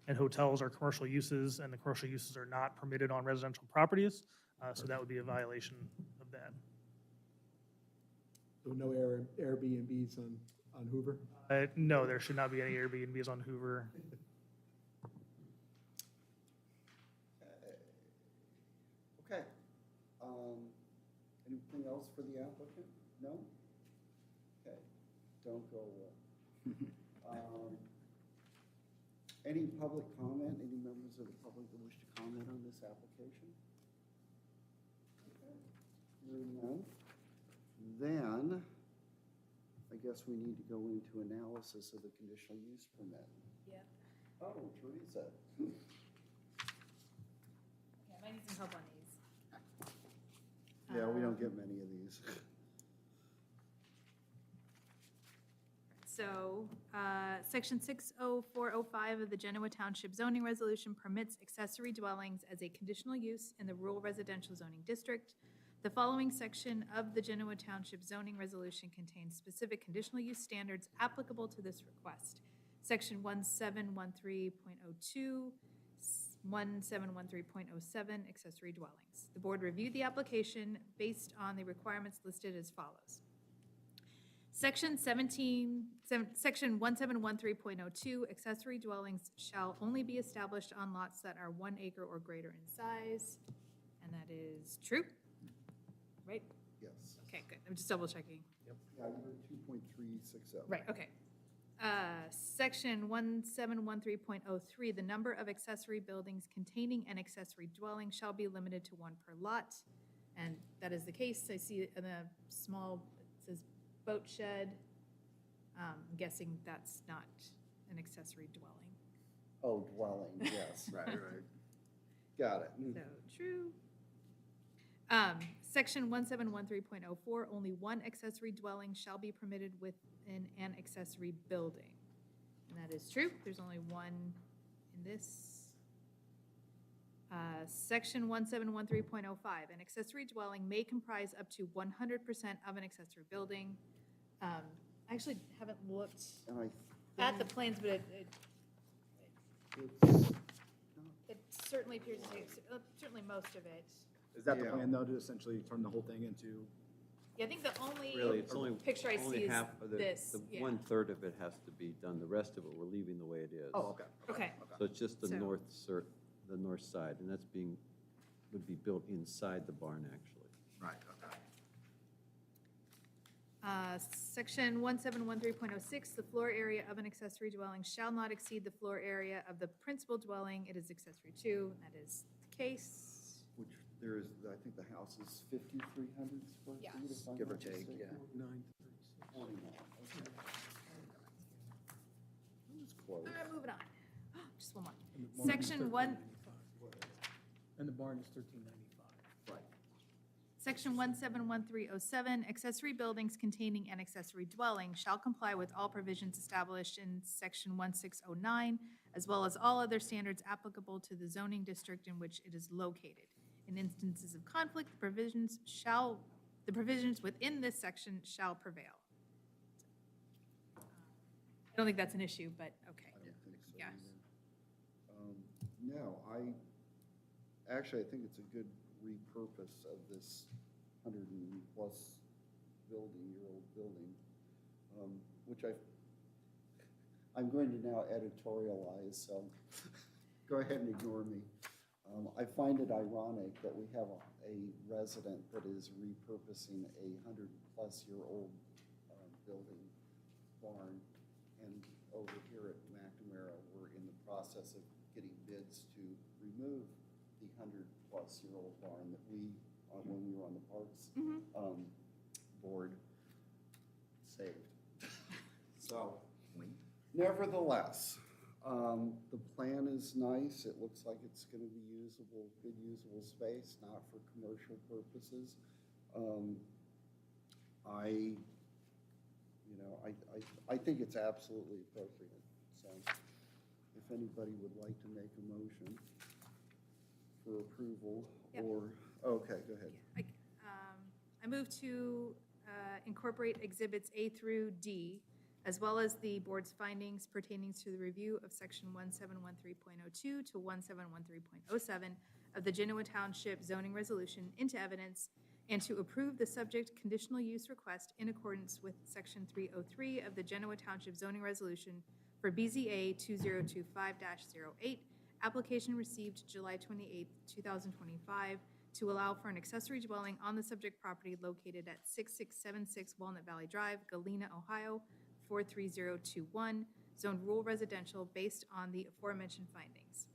And hotels are commercial uses, and the commercial uses are not permitted on residential properties. So that would be a violation of that. So no Airbnbs on Hoover? No, there should not be any Airbnbs on Hoover. Okay. Anything else for the applicant? No? Okay, don't go away. Any public comment? Any members of the public that wish to comment on this application? Okay. Hearing none. Then, I guess we need to go into analysis of the conditional use permit. Yep. Oh, Teresa. Okay, I might need some help on these. Yeah, we don't get many of these. So, section 60405 of the Genoa Township zoning resolution permits accessory dwellings as a conditional use in the rural residential zoning district. The following section of the Genoa Township zoning resolution contains specific conditional use standards applicable to this request. Section 1713.02, 1713.07, accessory dwellings. The board reviewed the application based on the requirements listed as follows. Section 1713.02, accessory dwellings shall only be established on lots that are 1 acre or greater in size. And that is true, right? Yes. Okay, good. I'm just double checking. Yeah, you're 2.360. Right, okay. Section 1713.03, the number of accessory buildings containing an accessory dwelling shall be limited to 1 per lot. And that is the case. I see in a small, it says boat shed. I'm guessing that's not an accessory dwelling. Oh, dwelling, yes. Right. Got it. So, true. Section 1713.04, only 1 accessory dwelling shall be permitted within an accessory building. And that is true. There's only 1 in this. Section 1713.05, an accessory dwelling may comprise up to 100% of an accessory building. I actually haven't looked And I at the plans, but it's, it certainly appears to be, certainly most of it. Is that the Yeah. plan, though, to essentially turn the whole thing into? Yeah, I think the only Really, it's only. picture I only see is half of the- this, The yeah. 1/3 of it has to be done. The rest of it, we're leaving the way it is. Oh, okay. Okay. So it's just the So- the north side, and that's would be built inside the barn, actually. Right, okay. Section 1713.06, the floor area of an accessory dwelling shall not exceed the floor area of the principal dwelling it is accessory to, and that is the case. which there is, I think the house is 5,300 square Yeah. feet, if I'm Give or not take, mistaken. yeah. 49, okay. That was close. Moving on. Just one more. Section 1, And the barn is 1395. Right. Section 171307, accessory buildings containing an accessory dwelling shall comply with all provisions established in section 1609, as well as all other standards applicable to the zoning district in which it is located. In instances of conflict, the provisions within this section shall prevail. I don't think that's an issue, but okay. I don't think so Yeah. either. No, actually, I think it's a good repurpose of this 100+ year-old building, which I'm going to now editorialize, so go ahead and ignore me. I find it ironic that we have a resident that is repurposing a 100+-year-old building, barn, and over here at McNamara, we're in the process of getting bids to remove the 100+-year-old barn that we, when we were on the Parks Board, saved. So, nevertheless, the plan is nice. It looks like it's going to be usable, good usable space, not for commercial purposes. I think it's absolutely appropriate. So if anybody would like to make a motion for approval Yep. or, okay, go ahead. I move to incorporate exhibits A through D, as well as the board's findings pertaining to the review of section 1713.02 to 1713.07 of the Genoa Township zoning resolution into evidence, and to approve the subject conditional use request in accordance with section 303 of the Genoa Township zoning resolution for BZA 2025-08, application received July 28, 2025, to allow for an accessory dwelling on the subject property located at 6676 Walnut Valley Drive, Galena, Ohio, 43021, zoned rural residential based on the aforementioned findings.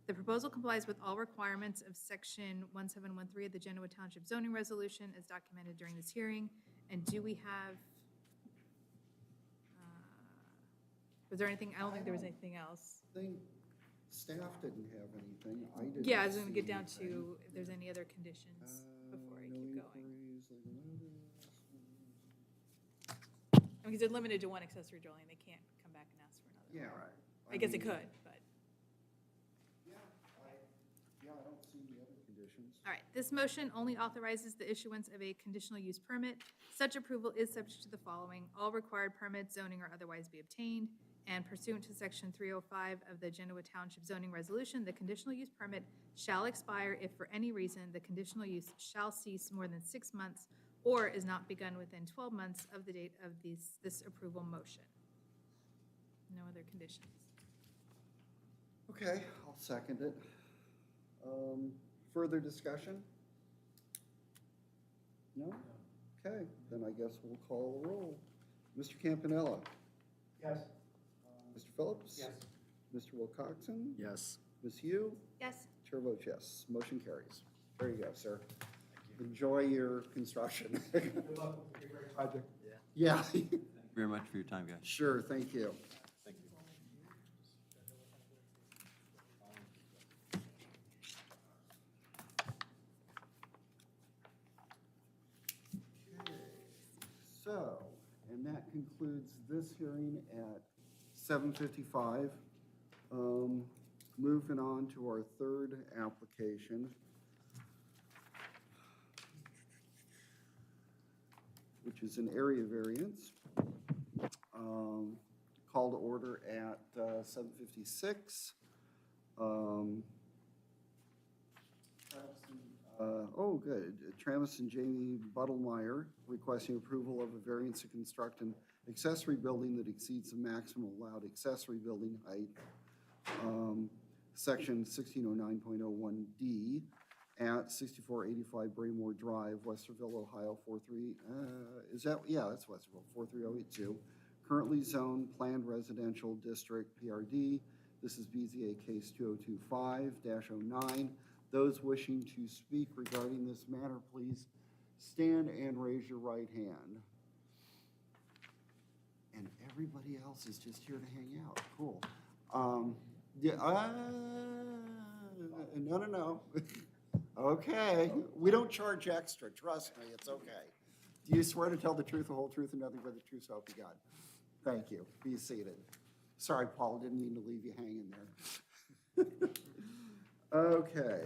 The proposal complies with all requirements of section 1713 of the Genoa Township zoning resolution as documented during this hearing. And do we have, was there anything, I don't think there was anything else. Think staff didn't have anything. I didn't. Yeah, I was gonna get see down anything. to if there's any other conditions before I No keep going. inquiries, legal notice. Because they're limited to one accessory dwelling, they can't come back and ask for another. Yeah, right. I guess it mean, could, but. Yeah, I don't see the other conditions. All right, this motion only authorizes the issuance of a conditional use permit. Such approval is subject to the following: all required permits, zoning, or otherwise be obtained. And pursuant to section 305 of the Genoa Township zoning resolution, the conditional use permit shall expire if for any reason the conditional use shall cease more than 6 months or is not begun within 12 months of the date of this approval motion. No other conditions. Okay, I'll second it. Further discussion? No? Okay, then I guess we'll call the roll. Mr. Campanella? Yes. Mr. Phillips? Yes. Mr. Wilcoxen? Yes. Ms. Hugh? Yes? Chair votes yes. Motion carries. There you go, sir. Enjoy your construction. Good luck with your great project. Yeah, Thank you very much for your time, guys. sure, thank you. Thank you. So, and that concludes this hearing at 7:55. Moving on to our third application, which is an area variance. Call to order at 7:56. Good. Travis and Jamie Buttlemeyer requesting approval of a variance to construct an accessory building that exceeds the maximum allowed accessory building height, section 1609.01D, at 6485 Braymore Drive, Westerville, Ohio, 43, that's Westerville, 43082. Currently zoned planned residential district, PRD. This is BZA case 2025-09. Those wishing to speak regarding this matter, please stand and raise your right hand. And everybody else is just here to hang out. Cool. No. Okay, we don't charge extra, trust me, it's okay. Do you swear to tell the truth, the whole truth, and nothing but the truth, so help you God? Thank you. Be seated. Sorry, Paul, didn't mean to leave you hanging there. Okay.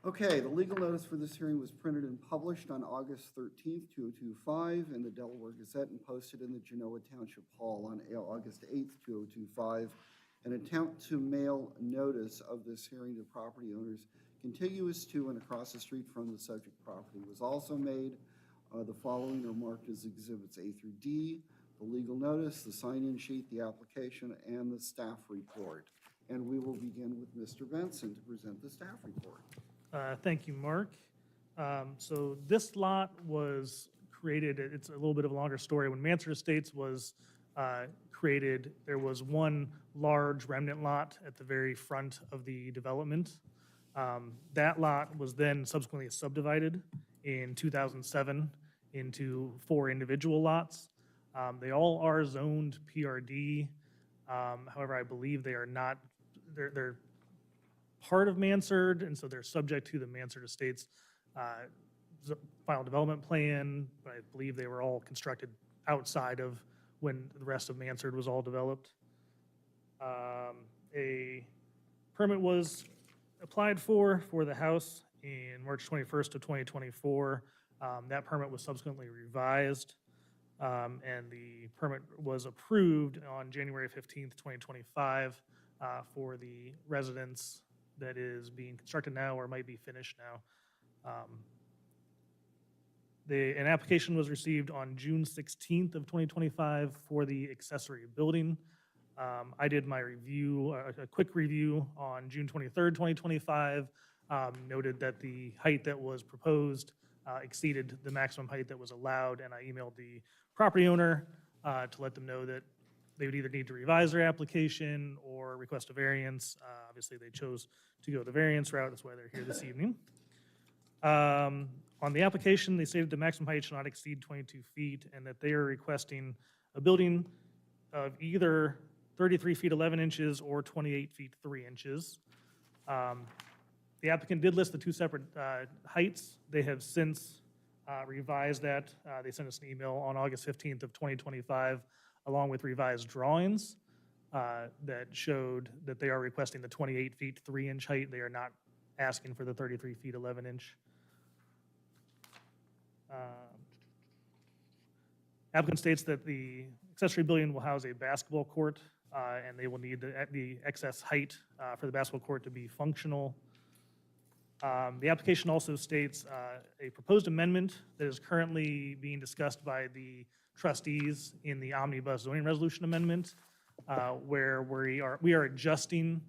Okay, the legal notice for this hearing was printed and published on August 13th, 2025, in the Delaware Gazette and posted in the Genoa Township Hall on August 8th, 2025. An attempt to mail notice of this hearing to property owners contiguous to and across the street from the subject property was also made. The following are marked as exhibits A through D: the legal notice, the sign-in sheet, the application, and the staff report. And we will begin with Mr. Benson to present the staff report. Thank you, Mark. So this lot was created, it's a little bit of a longer story. When Mansard Estates was created, there was one large remnant lot at the very front of the development. That lot was then subsequently subdivided in 2007 into 4 individual lots. They all are zoned PRD. However, I believe they are not, they're part of Mansard, and so they're subject to the Mansard Estates final development plan, but I believe they were all constructed outside of when the rest of Mansard was all developed. A permit was applied for the house in March 21st of 2024. That permit was subsequently revised, and the permit was approved on January 15th, 2025 for the residence that is being constructed now or might be finished now. An application was received on June 16th of 2025 for the accessory building. I did my review, a quick review on June 23rd, 2025, noted that the height that was proposed exceeded the maximum height that was allowed, and I emailed the property owner to let them know that they would either need to revise their application or request a variance. Obviously, they chose to go the variance route. That's why they're here this evening. On the application, they stated the maximum height should not exceed 22 feet and that they are requesting a building of either 33 feet 11 inches or 28 feet 3 inches. The applicant did list the 2 separate heights. They have since revised that. They sent us an email on August 15th of 2025 along with revised drawings that showed that they are requesting the 28 feet 3 inch height. They are not asking for the 33 feet 11 inch. Applicant states that the accessory building will house a basketball court and they will need the excess height for the basketball court to be functional. The application also states a proposed amendment that is currently being discussed by the trustees in the omnibus zoning resolution amendment, where we are adjusting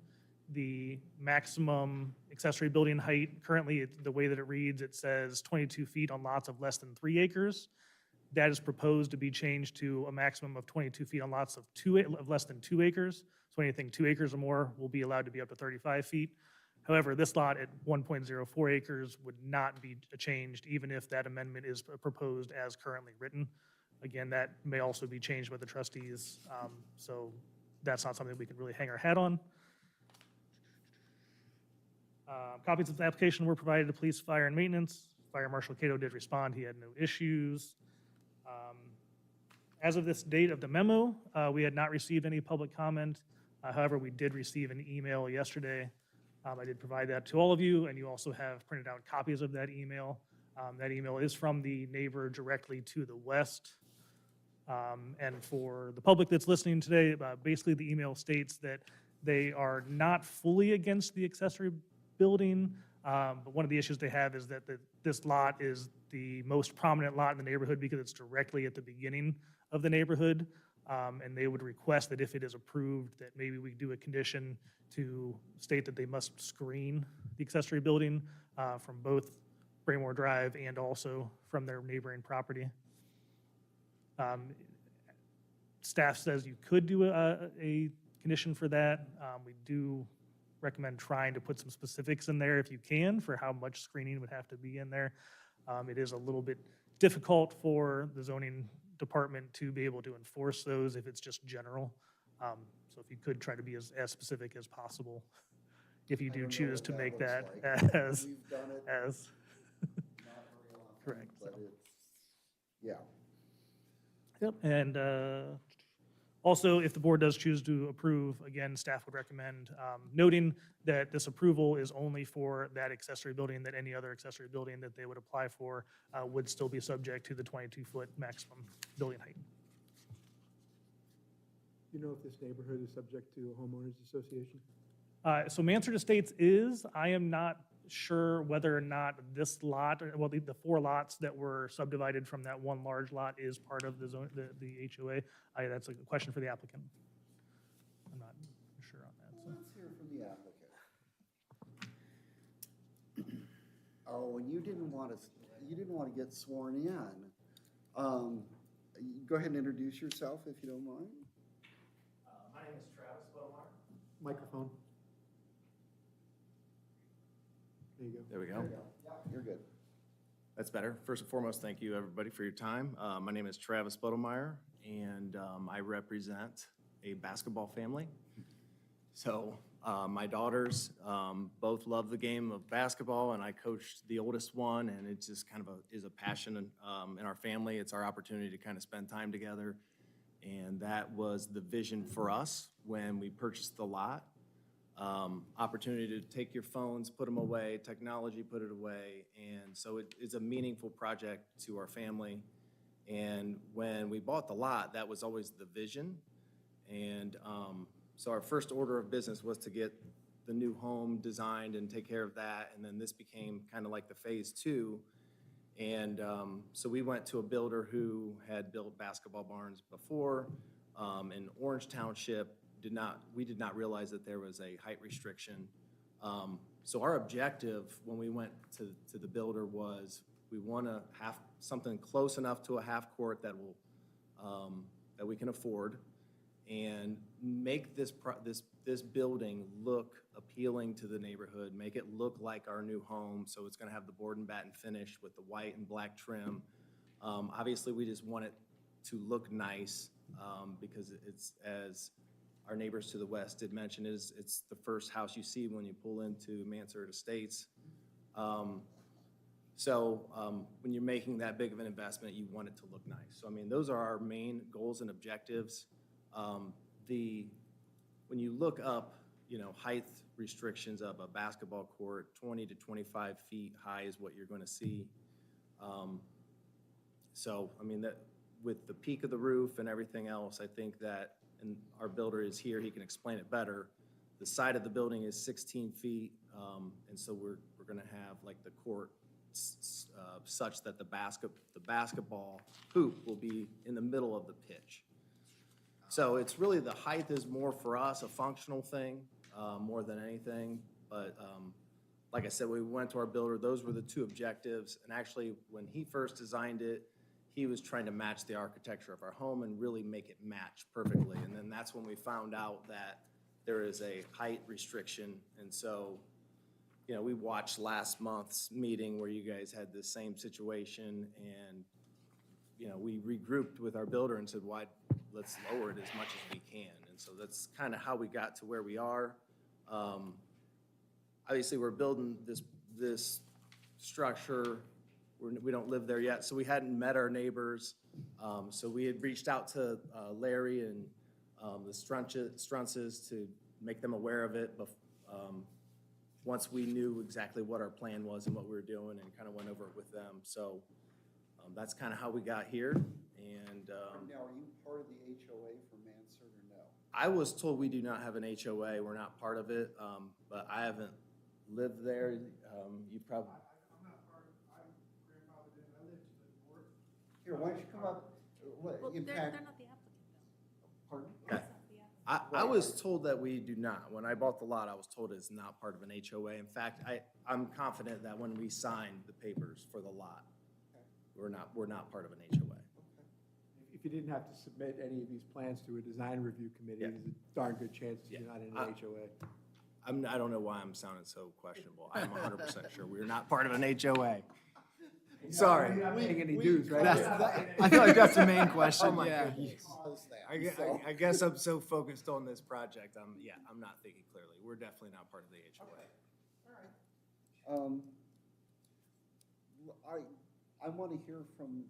the maximum accessory building height. Currently, the way that it reads, it says 22 feet on lots of less than 3 acres. That is proposed to be changed to a maximum of 22 feet on lots of less than 2 acres. So anything 2 acres or more will be allowed to be up to 35 feet. However, this lot at 1.04 acres would not be changed even if that amendment is proposed as currently written. Again, that may also be changed by the trustees, so that's not something we can really hang our hat on. Copies of the application were provided to police, fire, and maintenance. Fire Marshal Cato did respond. He had no issues. As of this date of the memo, we had not received any public comment. However, we did receive an email yesterday. I did provide that to all of you, and you also have printed out copies of that email. That email is from the neighbor directly to the west. And for the public that's listening today, basically the email states that they are not fully against the accessory building, but one of the issues they have is that this lot is the most prominent lot in the neighborhood because it's directly at the beginning of the neighborhood. And they would request that if it is approved, that maybe we do a condition to state that they must screen the accessory building from both Braymore Drive and also from their neighboring property. Staff says you could do a condition for that. We do recommend trying to put some specifics in there if you can for how much screening would have to be in there. It is a little bit difficult for the zoning department to be able to enforce those if it's just general. So if you could try to be as specific as possible, if you I do don't know choose what to that make looks that like. as, We've done it as, not very often, correct, but so. it's, yeah. Yep, and also, if the board does choose to approve, again, staff would recommend noting that this approval is only for that accessory building, that any other accessory building that they would apply for would still be subject to the 22-foot maximum building height. You know if this neighborhood is subject to a homeowners association? So Mansard Estates is, I am not sure whether or not this lot, well, the 4 lots that were subdivided from that one large lot is part of the zone, the HOA. That's a question for the applicant. I'm not sure on that. So. Let's hear from the applicant. Oh, and you didn't want to get sworn in. Go ahead and introduce yourself if you don't mind. My name is Travis Belmar. Microphone. There you go. There we There go. you go. Yeah, you're good. That's better. First and foremost, thank you, everybody, for your time. My name is Travis Bodemeyer, and I represent a basketball family. So my daughters both love the game of basketball, and I coached the oldest one, and it just kind of is a passion in our family. It's our opportunity to kind of spend time together, and that was the vision for us when we purchased the lot. Opportunity to take your phones, put them away, technology, put it away. And so it is a meaningful project to our family. And when we bought the lot, that was always the vision. And so our first order of business was to get the new home designed and take care of that. And then this became kind of like the phase 2. And so we went to a builder who had built basketball barns before in Orange Township. We did not realize that there was a height restriction. So our objective when we went to the builder was we want to have something close enough to a half court that will that we can afford, and make this building look appealing to the neighborhood, make it look like our new home. So it's going to have the board and batten finish with the white and black trim. Obviously, we just want it to look nice because it's, as our neighbors to the west did mention, it's the first house you see when you pull into Mansard Estates. So when you're making that big of an investment, you want it to look nice. So I mean, those are our main goals and objectives. When you look up, height restrictions of a basketball court, 20 to 25 feet high is what you're going to see. So I mean, that with the peak of the roof and everything else, I think that, and our builder is here, he can explain it better. The side of the building is 16 feet, and so we're going to have like the court such that the basketball hoop will be in the middle of the pitch. So it's really, the height is more for us a functional thing more than anything. But like I said, we went to our builder. Those were the 2 objectives. And actually, when he first designed it, he was trying to match the architecture of our home and really make it match perfectly. And then that's when we found out that there is a height restriction. And so, we watched last month's meeting where you guys had the same situation, and, we regrouped with our builder and said, let's lower it as much as we can. And so that's kind of how we got to where we are. Obviously, we're building this structure we don't live there yet, so we hadn't met our neighbors. So we had reached out to Larry and the Strunces to make them aware of it once we knew exactly what our plan was and what we were doing, and kind of went over it with them. So that's kind of how we got here. And Now, are you part of the HOA for Mansard or no? I was told we do not have an HOA. We're not part of it, but I haven't lived there. You probably. Here, why don't you come up? Well, In they're fact, not the applicant, though. pardon? Okay. I was told that we do not. When I bought the lot, I was told it's not part of an HOA. In fact, I'm confident that when we signed the papers for the lot, we're not part of an HOA. If you didn't have to submit any of these plans to a design review committee, Yeah. there's a darn good chance that you're Yeah. not in an HOA. I don't know why I'm sounding so questionable. I'm 100% sure we're not part of an HOA. Sorry. You're not paying any dues, right? I feel like that's the main question, Oh my yeah. goodness. Cause that, I so- guess I'm so focused on this project, I'm not thinking clearly. We're definitely not part of the HOA. I want to hear from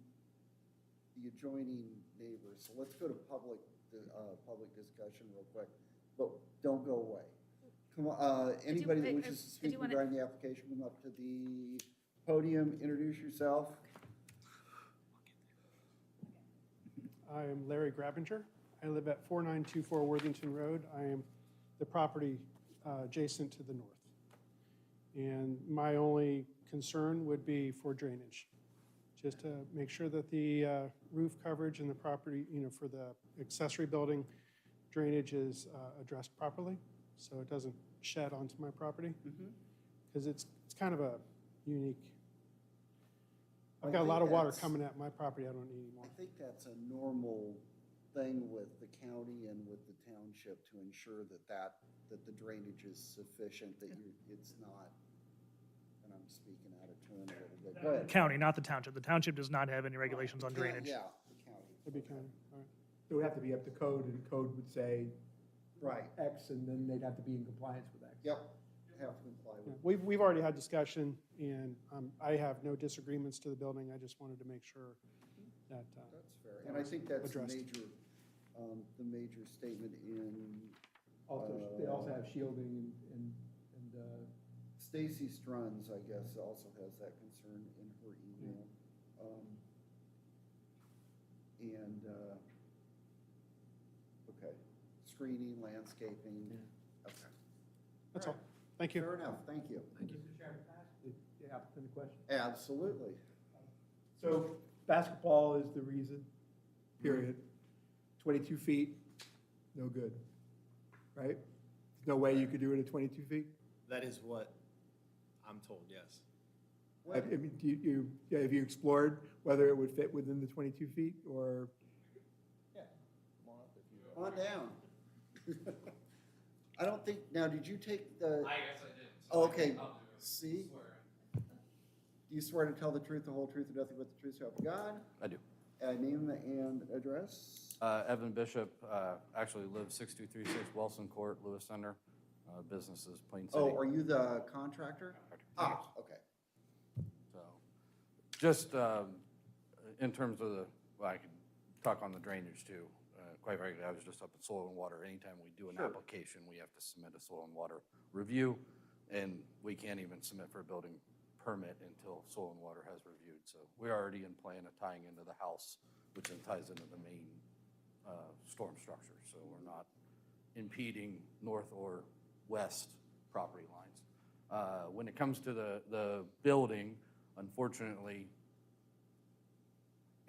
the adjoining neighbors, so let's go to public discussion real quick, but don't go away. Come on, anybody that I wishes to do speak wanna- regarding the application, come up to the podium, introduce yourself. I am Larry Grabinger. I live at 4924 Worthington Road. I am the property adjacent to the north. And my only concern would be for drainage, just to make sure that the roof coverage in the property, for the accessory building drainage is addressed properly, so it doesn't shed onto my property. Because it's kind of a unique, I've got a lot of water coming at my property I don't need anymore. I think that's a normal thing with the county and with the township to ensure that the drainage is sufficient, that it's not, and I'm speaking out of turn a little bit. Go ahead. County, not the township. The township does not have any regulations on drainage. Yeah, the county. That'd be kind of, all right. It would have to be up to code, and code would say Right, X, and then they'd have to be in compliance with X. yep, have to comply Yeah, with. We've already had discussion, and I have no disagreements to the building. I just wanted to make sure that, That's fair, and I think that's Addressed. the major statement in, Also, they also have shielding and Stacy Struns, I guess, also has that concern in her email. Okay, screening, landscaping, okay. that's all. Thank you. Fair enough, thank you. the applicant a question. Absolutely. So basketball is the reason, period. 22 feet, no good, right? There's no way you could do it at 22 feet? That is what I'm told, yes. I mean, have you explored whether it would fit within the 22 feet, or? Come on down. I don't think, now, did you take the? I guess I did. Okay, see? Do you swear to tell the truth, the whole truth, and nothing but the truth, so help you God? I do. Name and address? Evan Bishop, actually lives 6236 Wilson Court, Lewis Center. Business is Plain City. Oh, are you the contractor? Ah, okay. So, just in terms of well, I could talk on the drainage too. Quite frankly, I was just up at Soil and Water. Anytime we do an Sure. application, we have to submit a Soil and Water review, and we can't even submit for a building permit until Soil and Water has reviewed. So we're already in plan of tying into the house, which then ties into the main storm structure. So we're not impeding north or west property lines. When it comes to the building, unfortunately,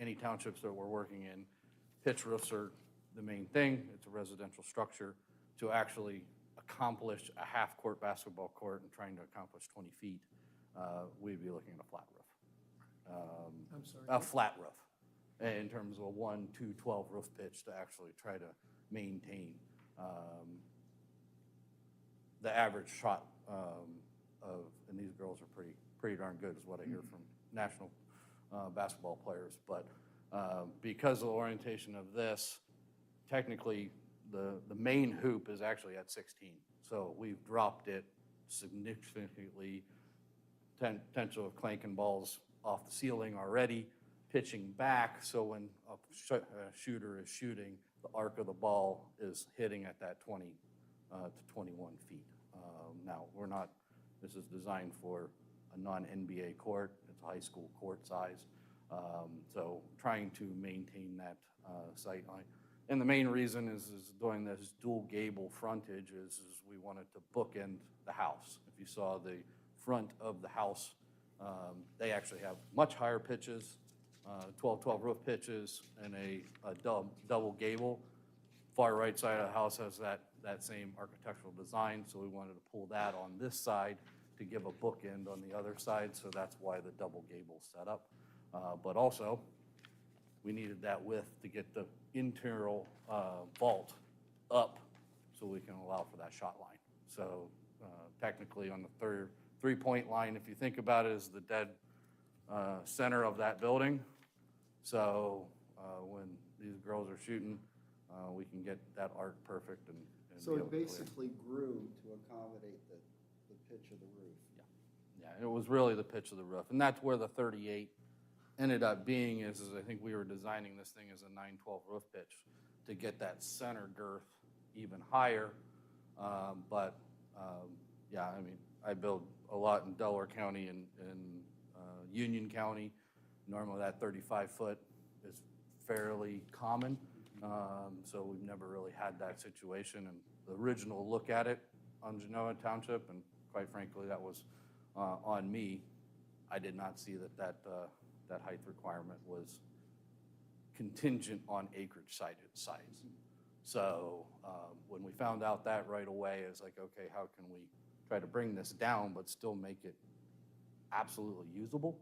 any townships that we're working in, pitch roofs are the main thing. It's a residential structure. To actually accomplish a half-court basketball court and trying to accomplish 20 feet, we'd be looking at a flat roof. I'm sorry. A flat roof, in terms of a 1, 2, 12 roof pitch to actually try to maintain the average shot and these girls are pretty darn good, is what I hear from national basketball players. But because of the orientation of this, technically the main hoop is actually at 16. So we've dropped it significantly, potential of clanking balls off the ceiling already, pitching back, so when a shooter is shooting, the arc of the ball is hitting at that 20 to 21 feet. Now, this is designed for a non-NBA court, it's a high school court size, so trying to maintain that sight line. And the main reason is doing this dual gable frontage is we wanted to bookend the house. If you saw the front of the house, they actually have much higher pitches, 12-12 roof pitches, and a double gable. Far right side of the house has that same architectural design, so we wanted to pull that on this side to give a bookend on the other side, so that's why the double gable set up. But also, we needed that width to get the internal vault up so we can allow for that shot line. So technically on the three-point line, if you think about it, is the dead center of that building. So when these girls are shooting, we can get that arc perfect and So be it able to clear. basically grew to accommodate the pitch of the roof. Yeah, it was really the pitch of the roof. And that's where the 38 ended up being is I think we were designing this thing as a 912 roof pitch to get that center girth even higher. Yeah, I mean, I build a lot in Delaware County and Union County. Normally that 35-foot is fairly common. So we've never really had that situation. And the original look at it on Genoa Township, and quite frankly, that was on me. I did not see that height requirement was contingent on acreage size. So when we found out that right away, it's like, okay, how can we try to bring this down but still make it absolutely usable?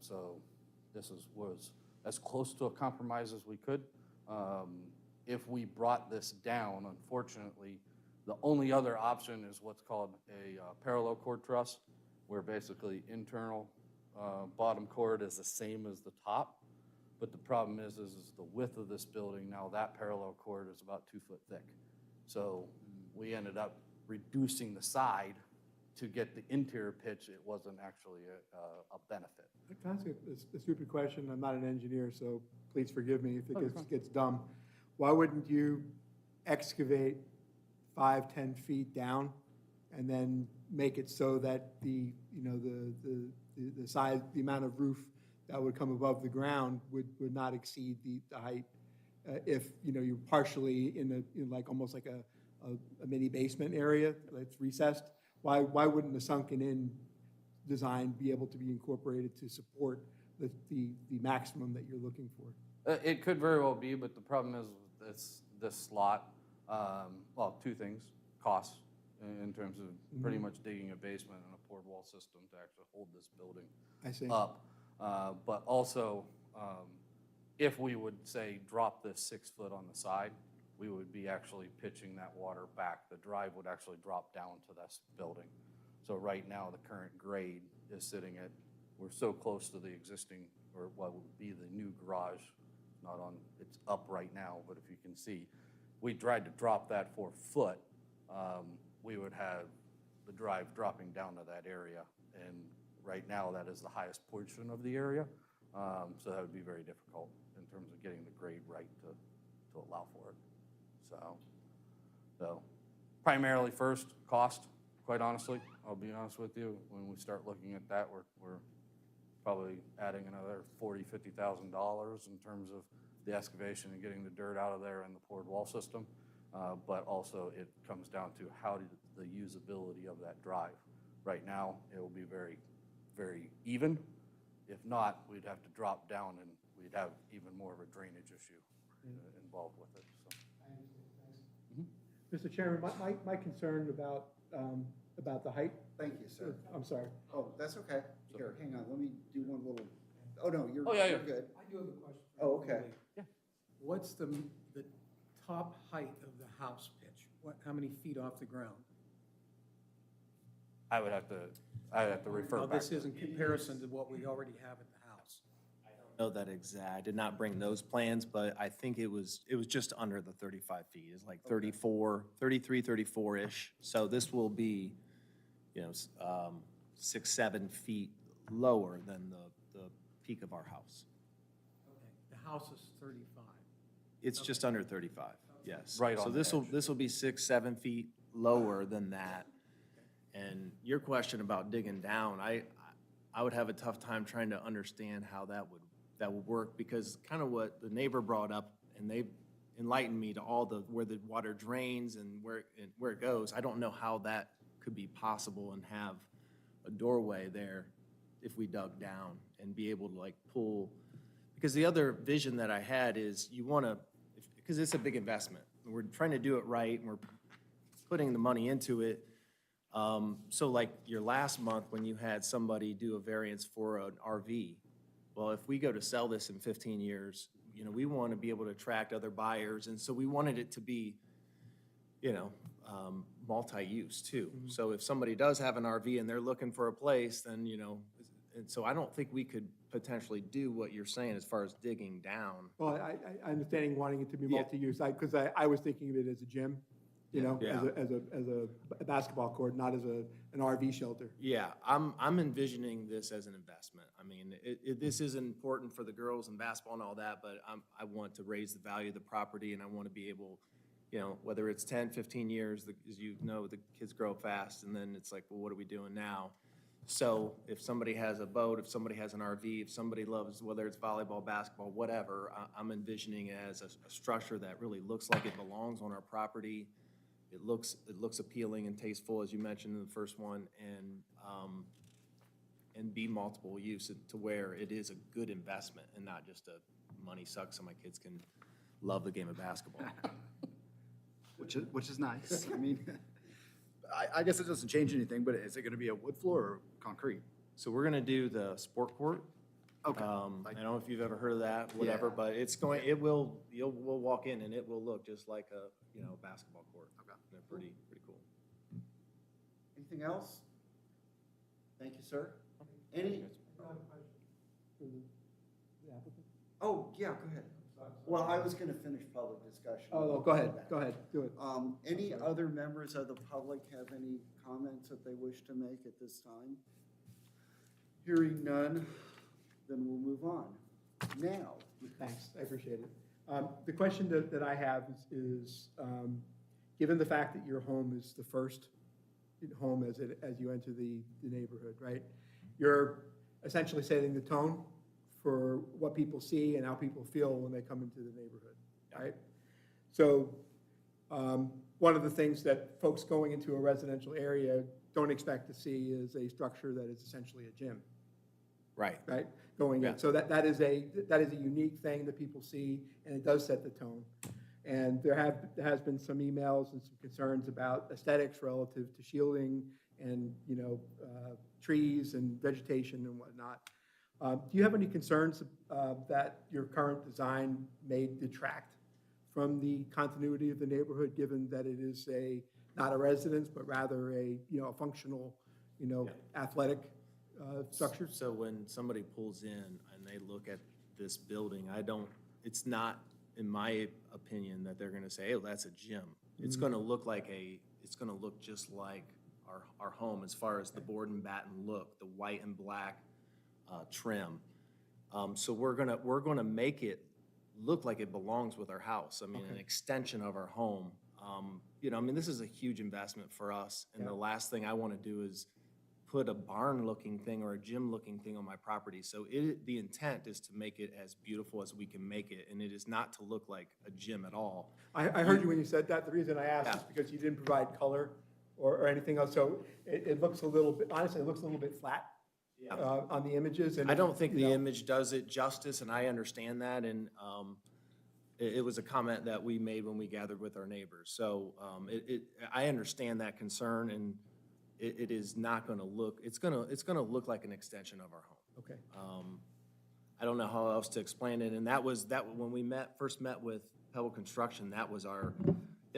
So this was as close to a compromise as we could. If we brought this down, unfortunately, the only other option is what's called a parallel cord truss, where basically internal bottom cord is the same as the top. But the problem is the width of this building, now that parallel cord is about 2 foot thick. So we ended up reducing the side to get the interior pitch. It wasn't actually a benefit. Can I ask a stupid question? I'm not an engineer, so please forgive me if it gets dumb. Why wouldn't you excavate 5-10 feet down and then make it so that the size, the amount of roof that would come above the ground would not exceed the height? If you're partially in like almost like a mini basement area that's recessed, why wouldn't the sunken in design be able to be incorporated to support the maximum that you're looking for? It could very well be, but the problem is this slot, well, two things: cost in terms of pretty much digging a basement and a poured wall system to actually hold this building I see. up. But also, if we would say drop this 6 foot on the side, we would be actually pitching that water back. The drive would actually drop down to this building. So right now, the current grade is sitting at, we're so close to the existing, or what would be the new garage, not on, it's up right now, but if you can see, we tried to drop that 4 foot, we would have the drive dropping down to that area. And right now, that is the highest portion of the area. So that would be very difficult in terms of getting the grade right to allow for it. So primarily first, cost, quite honestly. I'll be honest with you, when we start looking at that, we're probably adding another $40,000, $50,000 in terms of the excavation and getting the dirt out of there and the poured wall system. But also it comes down to how the usability of that drive. Right now, it will be very, very even. If not, we'd have to drop down and we'd have even more of a drainage issue involved with it. So. Mr. Chairman, my concern about the height. Thank you, sir. I'm sorry. Oh, that's okay. Here, hang on, let me do one little, oh, no, you're yeah. good. I do have a question. Oh, okay. Yeah. What's the top height of the house pitch? How many feet off the ground? I would have to refer Now, back. this is in comparison to what we already have at the house. Know that exact. I did not bring those plans, but I think it was just under the 35 feet. It's like 34, 33, 34-ish. So this will be, 6, 7 feet lower than the peak of our house. The house is 35. It's just under 35, yes. Right So on the this will be 6, 7 feet lower than that. And your question about digging down, I would have a tough time trying to understand how that would work, because kind of what the neighbor brought up, and they enlightened me to all where the water drains and where it goes. I don't know how that could be possible and have a doorway there if we dug down and be able to like pull. Because the other vision that I had is you want to, because it's a big investment. We're trying to do it right, and we're putting the money into it. So like your last month when you had somebody do a variance for an RV, well, if we go to sell this in 15 years, you know, we want to be able to attract other buyers. And so we wanted it to be, you know, multi-use too. So if somebody does have an RV and they're looking for a place, then, you know, and so I don't think we could potentially do what you're saying as far as digging down. Well, I understanding wanting it to be Yeah. multi-use, because I was thinking of it as a gym, you know, Yeah. as a basketball court, not as an RV shelter. Yeah, I'm envisioning this as an investment. I mean, this is important for the girls and basketball and all that, but I want to raise the value of the property, and I want to be able, you know, whether it's 10, 15 years, as you know, the kids grow fast, and then it's like, well, what are we doing now? So if somebody has a boat, if somebody has an RV, if somebody loves, whether it's volleyball, basketball, whatever, I'm envisioning it as a structure that really looks like it belongs on our property. It looks appealing and tasteful, as you mentioned in the first one, and be multiple use to where it is a good investment and not just a money suck so my kids can love the game of basketball. Which is nice. I mean, I guess it doesn't change anything, but is it going to be a wood floor or concrete? So we're gonna do the sport court. Okay. I don't know if you've ever heard of that, whatever, but we'll walk in and it will look just like a, you know, basketball court. Okay. They're pretty cool. Anything else? Thank you, sir. Any? Oh, yeah, go ahead. Well, I was going to finish public discussion. Oh, go ahead, do it. Any other members of the public have any comments that they wish to make at this time? Hearing none, then we'll move on. Now, Thanks, I appreciate it. The question that I have is, given the fact that your home is the first home as you enter the neighborhood, right? You're essentially setting the tone for what people see and how people feel when they come into the neighborhood, right? So one of the things that folks going into a residential area don't expect to see is a structure that is essentially a gym, Right. right? Going in. Yeah. So that is a unique thing that people see, and it does set the tone. And there has been some emails and some concerns about aesthetics relative to shielding and, you know, trees and vegetation and whatnot. Do you have any concerns that your current design may detract from the continuity of the neighborhood, given that it is not a residence, but rather a functional, athletic structure? So when somebody pulls in and they look at this building, it's not, in my opinion, that they're gonna say, oh, that's a gym. It's gonna look just like our home as far as the board and batten look, the white and black trim. So we're gonna make it look like it belongs with our house. I mean, an extension of our home. This is a huge investment for us, and the last thing I wanna do is put a barn-looking thing or a gym-looking thing on my property. So the intent is to make it as beautiful as we can make it, and it is not to look like a gym at all. I heard you when you said that. The reason I asked is because you didn't provide color or anything else. So it looks a little bit, honestly, it looks a little bit flat on the images. And I don't think the image does it justice, and I understand that, and it was a comment that we made when we gathered with our neighbors. So I understand that concern, and it is not gonna look, it's gonna look like an extension of our home. Okay. I don't know how else to explain it, and that when we first met with Pebble Construction, that was our,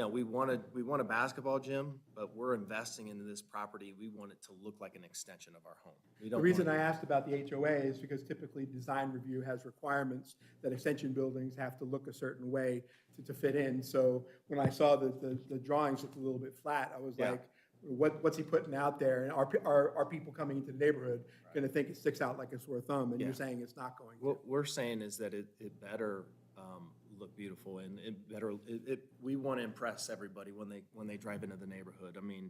we want a basketball gym, but we're investing into this property. We want it to look like an extension of our home. The reason I asked about the HOA is because typically design review has requirements that extension buildings have to look a certain way to fit in. So when I saw the drawings looked a little bit flat, I was Yeah. like, what's he putting out there? And are people coming into the neighborhood going to think it sticks out like a sore thumb? And you're Yeah. saying it's not going to? What we're saying is that it better look beautiful and we want to impress everybody when they drive into the neighborhood. I mean,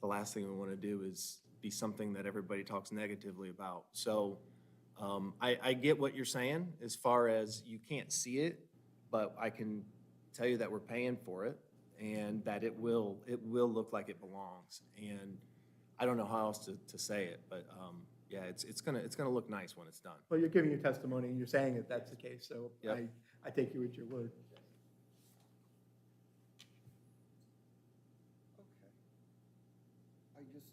the last thing we want to do is be something that everybody talks negatively about. So I get what you're saying as far as you can't see it, but I can tell you that we're paying for it and that it will look like it belongs. And I don't know how else to say it, but yeah, it's gonna look nice when it's done. Well, you're giving your testimony and you're saying that that's the case, so Yep. I take you at your word. Okay. I just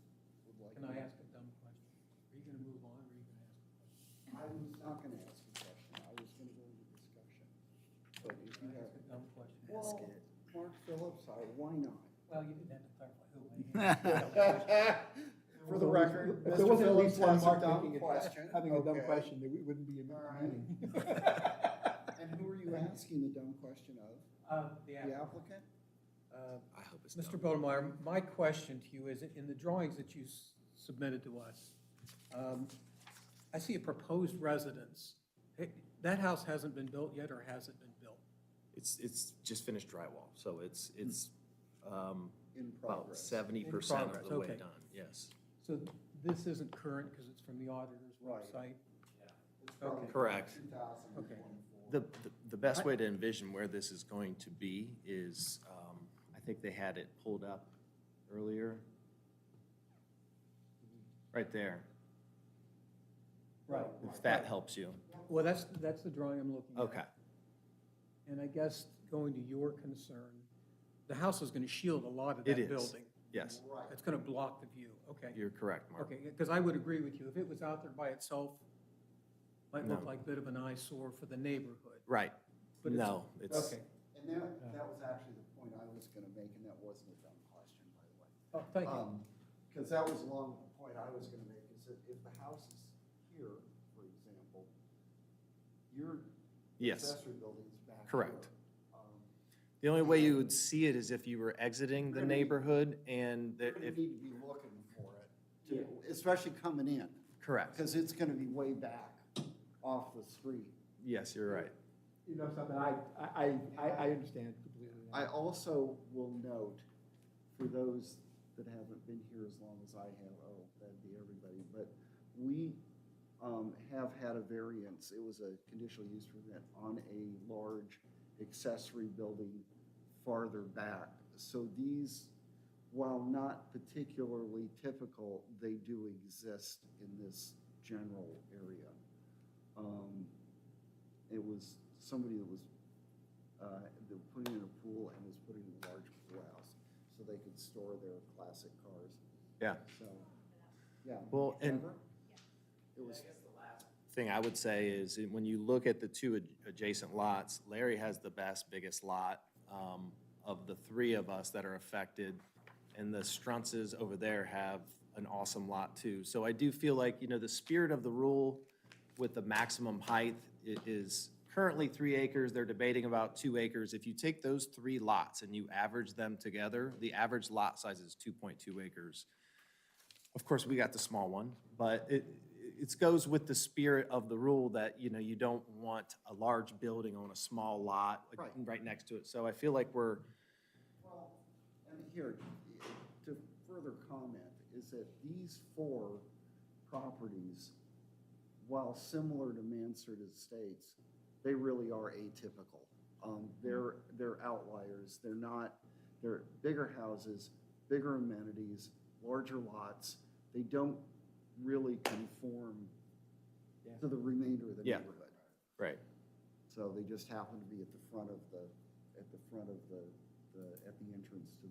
would like. Can I ask a dumb question? Are you gonna move on, or are you gonna ask a question? I was not gonna ask a question, I was gonna go into discussion. But if Can you I have, ask a dumb question? well, Mark Phillips, why not? Well, you didn't have to clarify who. For the record, If Mr. there wasn't at Phillips least one has a Mark dumb making question. having a dumb Okay. question, there wouldn't be a All right. meeting. And who are you asking the dumb question of? The The applicant. applicant? I hope it's Mr. done. Bodemeyer, my question to you is, in the drawings that you submitted to us, I see a proposed residence. That house hasn't been built yet, or has it been built? It's just finished drywall, so it's In about progress. 70% of progress, the way okay. done, yes. So this isn't current because it's from the auditor's Right. website? It's probably Correct. 2024. The best way to envision where this is going to be is, I think they had it pulled up earlier. Right there, Right. if that helps you. Well, that's the drawing I'm looking at. Okay, And I guess, going to your concern, the house is going to shield a lot of It that is. building. yes, It's going to block the view, okay. you're correct, Mark. Okay, because I would agree with you, if it was out there by itself, might look No. like a bit of an eyesore for the neighborhood. Right, But it's- no, it's, Okay, And that was actually the point I was gonna make, and that wasn't a dumb question, by the way. oh, thank you. Because that was along the point I was gonna make, is that if the house is here, for example, your yes, accessory building's back correct. here. The only way you would see it is if you were exiting the neighborhood and You're that gonna if, need to be looking for it, especially coming in, correct, because it's gonna be way back off the street. yes, you're right. You know something, I understand completely. I also will note, for those that haven't been here as long as I have, oh, that'd be everybody, but we have had a variance. It was a conditional use permit on a large accessory building farther back. So these, while not particularly typical, they do exist in this general area. It was somebody that was they were putting in a pool and was putting in a large pool house so they could store their classic cars. Yeah. So, yeah. Well, and- Remember? It was, Thing I would say is, when you look at the two adjacent lots, Larry has the best, biggest lot of the three of us that are affected, and the Strunces over there have an awesome lot too. So I do feel like, the spirit of the rule with the maximum height is currently 3 acres. They're debating about 2 acres. If you take those 3 lots and you average them together, the average lot size is 2.2 acres. Of course, we got the small one, but it goes with the spirit of the rule that, you don't want a large building on a small lot like, right next to it. So I feel like we're, well, and here, to further comment, is that these 4 properties, while similar to Mansard Estates, they really are atypical. They're outliers. They're bigger houses, bigger amenities, larger lots. They don't really conform to the remainder of the Yeah. neighborhood. right. So they just happen to be at the front of the entrance to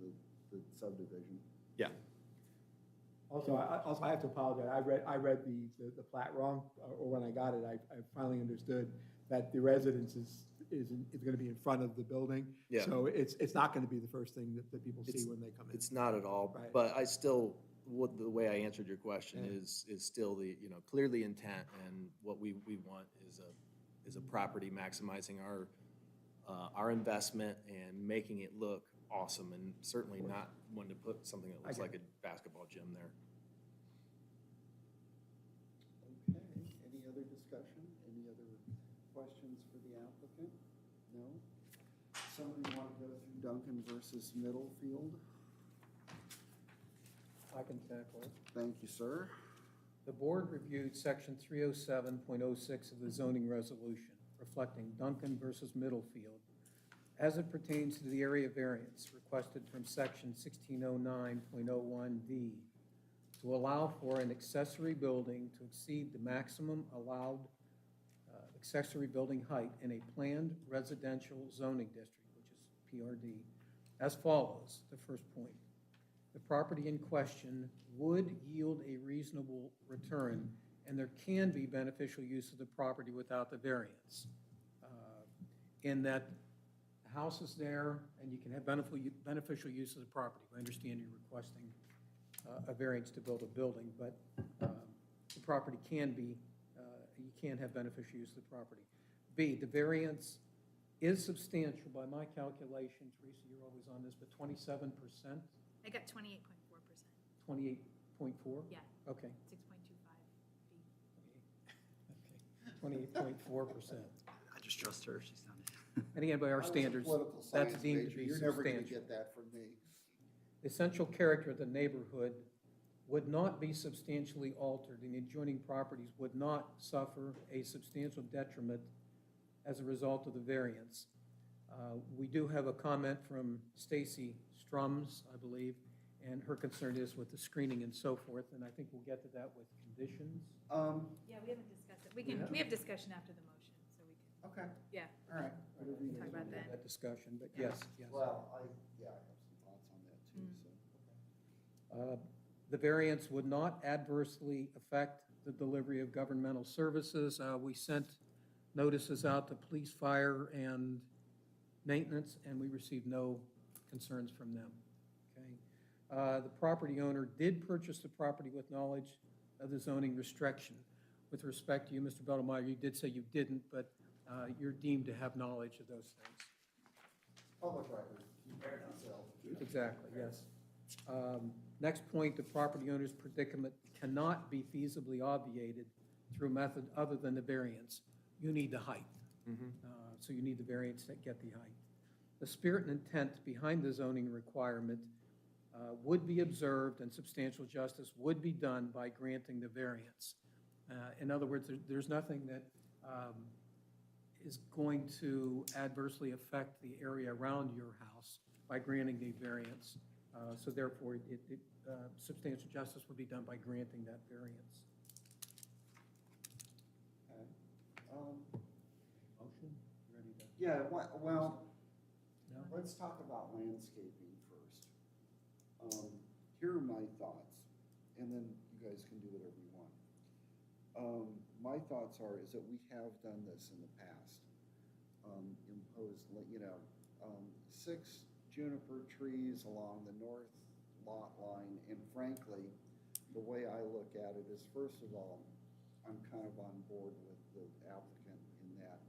the subdivision. Yeah, Also, I have to apologize. I read the plat wrong, or when I got it, I finally understood that the residence is going to be in front of the building. Yeah. So it's not going to be the first thing that people It's- see when they come in. it's not at all, Right. but I still, the way I answered your question is still the, clearly intent, and what we want is a property maximizing our investment and making it look awesome, and certainly not one to put something that looks get like a basketball gym there. Okay, any other discussion? Any other questions for the applicant? No? Somebody want to go through Duncan versus Middlefield? I can tackle it. Thank you, sir. The board reviewed section 307.06 of the zoning resolution reflecting Duncan versus Middlefield as it pertains to the area variance requested from section 1609.01D to allow for an accessory building to exceed the maximum allowed accessory building height in a planned residential zoning district, which is PRD, as follows. The first point. The property in question would yield a reasonable return, and there can be beneficial use of the property without the variance. In that the house is there, and you can have beneficial use of the property. I understand you're requesting a variance to build a building, but the property can be, you can have beneficial use of the property. B, the variance is substantial by my calculation, Teresa, you're always on this, but 27%, I got 28.4%. 28.4? Yeah, Okay. 6.25 B. Okay, 28.4%. I just trust her, she's done it. And again, by I our was a standards, political that's science deemed to major. be You're never going to substantial. get that from me. The essential character of the neighborhood would not be substantially altered, and the adjoining properties would not suffer a substantial detriment as a result of the variance. We do have a comment from Stacy Strums, I believe, and her concern is with the screening and so forth, and I think we'll get to that with conditions. Yeah, we haven't discussed it. We have discussion after the motion, so we can, Okay, yeah. all right. Whatever you Talk guys about want. that. That discussion, but yes, yes. Well, I have some thoughts on that too, so. The variance would not adversely affect the delivery of governmental services. We sent notices out to police, fire, and maintenance, and we received no concerns from them. Okay. The property owner did purchase the property with knowledge of the zoning restriction. With respect to you, Mr. Beldemeyer, you did say you didn't, but you're deemed to have knowledge of those things. Public record. So, Exactly, yes. Next point, the property owner's predicament cannot be feasibly obviated through a method other than the variance. You need the height. So you need the variance to get the height. The spirit and intent behind the zoning requirement would be observed and substantial justice would be done by granting the variance. In other words, there's nothing that is going to adversely affect the area around your house by granting the variance. So therefore, substantial justice would be done by granting that variance. okay. Motion? Ready to? Yeah, well, No? let's talk about landscaping first. Here are my thoughts, and then you guys can do whatever you want. My thoughts is that we have done this in the past. Imposed, 6 juniper trees along the north lot line, and frankly, the way I look at it is, first of all, I'm kind of on board with the applicant in that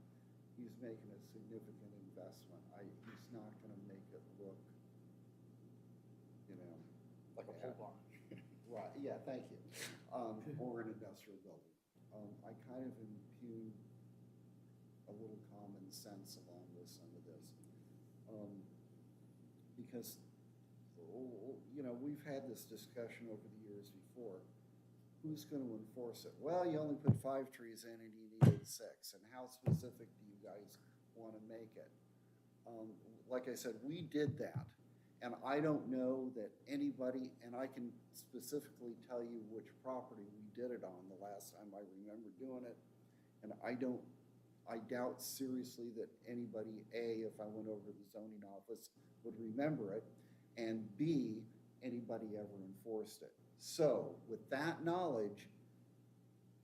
he's making a significant investment. He's not gonna make it look, Like a pole barn. right, yeah, thank you, or an industrial building. I kind of impugn a little common sense along with some of this. Because, we've had this discussion over the years before. Who's going to enforce it? Well, you only put 5 trees in and you needed 6. And how specific do you guys want to make it? Like I said, we did that. And I don't know that anybody, and I can specifically tell you which property we did it on the last time I remember doing it. And I doubt seriously that anybody, A, if I went over to the zoning office, would remember it, and B, anybody ever enforced it. So with that knowledge,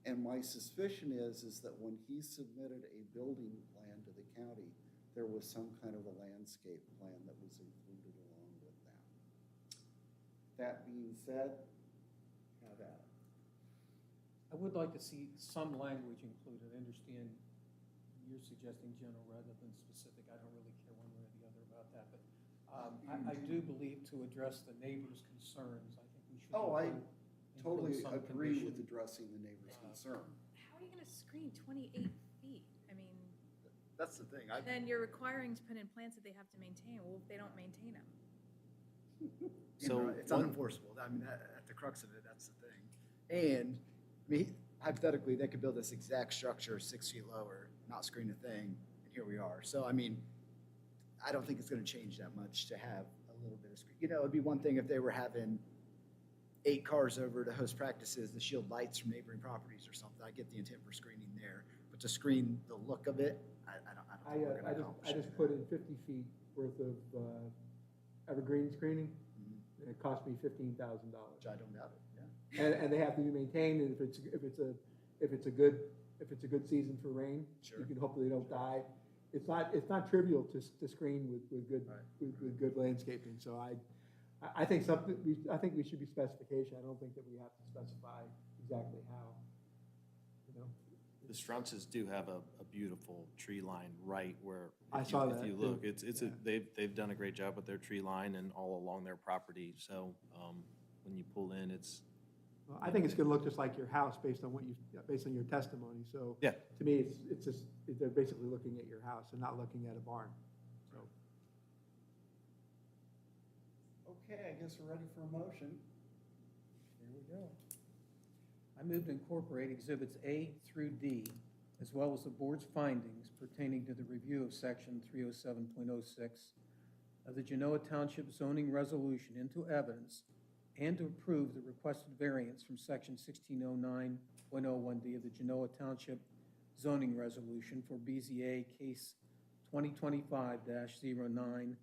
and my suspicion is that when he submitted a building plan to the county, there was some kind of a landscape plan that was included along with that. That being said, have at it. I would like to see some language included. I understand you're suggesting general rather than specific. I don't really care one way or the other about that, but I do believe to address the neighbors' concerns, I think we should. Oh, I include totally some agree with condition. addressing the neighbor's concern. How are you gonna screen 28 feet? I mean, That's the thing. then you're requiring to put in plants that they have to maintain. Well, if they don't maintain them. So It's one- unenforceable. I mean, at the crux of it, that's the thing. And, I mean, hypothetically, they could build this exact structure 6 feet lower, not screen a thing, and here we are. So, I mean, I don't think it's gonna change that much to have a little bit of screen. You know, it'd be one thing if they were having 8 cars over to host practices to shield lights from neighboring properties or something. I get the intent for screening there, but to screen the look of it, I don't think we're gonna accomplish I it. just put in 50 feet worth of evergreen screening, and it cost me $15,000. Which I don't doubt it, yeah. And they have to be maintained, and if it's a good season for rain, Sure. you can hope they don't die. It's not trivial to screen with good landscaping, so I think I think we should be specification. I don't think that we have to specify exactly how, you know? The Strunces do have a beautiful tree line right where. I if you- saw If that, you too. look, they've done a great job with their tree line and all along their property. So when you pull in, it's, Well, I think it's gonna look just like your house based on based on your testimony, so. Yeah. To me, it's just, they're basically looking at your house and not looking at a barn, so. Okay, I guess we're ready for a motion. Here we go. I move to incorporate Exhibits A through D, as well as the board's findings pertaining to the review of Section 307.06 of the Genoa Township zoning resolution into evidence, and to approve the requested variance from Section 1609.01D of the Genoa Township zoning resolution for BZA Case 2025-09,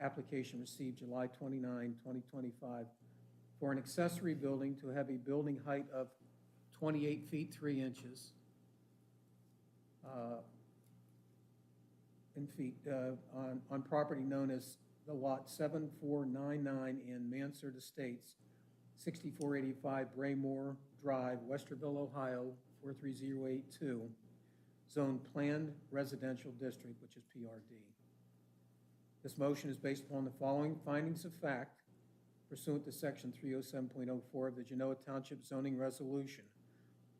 application received July 29, 2025, for an accessory building to have a building height of 28 feet 3 inches in feet on property known as the Lot 7499 in Mansard Estates, 6485 Braymore Drive, Westerville, Ohio, 43082, Zone Planned Residential District, which is PRD. This motion is based upon the following findings of fact pursuant to Section 307.04 of the Genoa Township zoning resolution,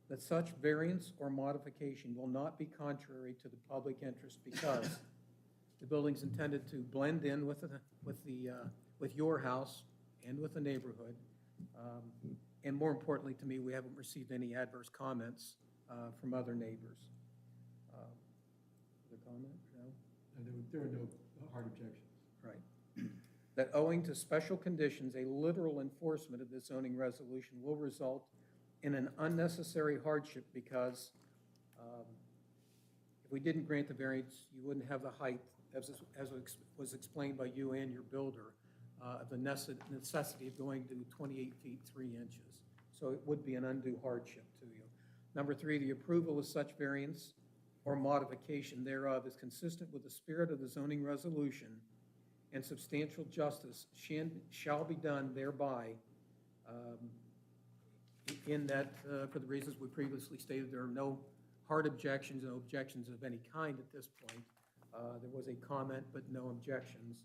that such variance or modification will not be contrary to the public interest because the building's intended to blend in with your house and with the neighborhood. And more importantly to me, we haven't received any adverse comments from other neighbors. Other comment? No? There are no hard objections. Right. That owing to special conditions, a literal enforcement of this zoning resolution will result in an unnecessary hardship because if we didn't grant the variance, you wouldn't have the height, as was explained by you and your builder, of the necessity of going to 28 feet 3 inches. So it would be an undue hardship to you. Number 3, the approval of such variance or modification thereof is consistent with the spirit of the zoning resolution, and substantial justice shall be done thereby, in that, for the reasons we previously stated, there are no hard objections, no objections of any kind at this point. There was a comment, but no objections.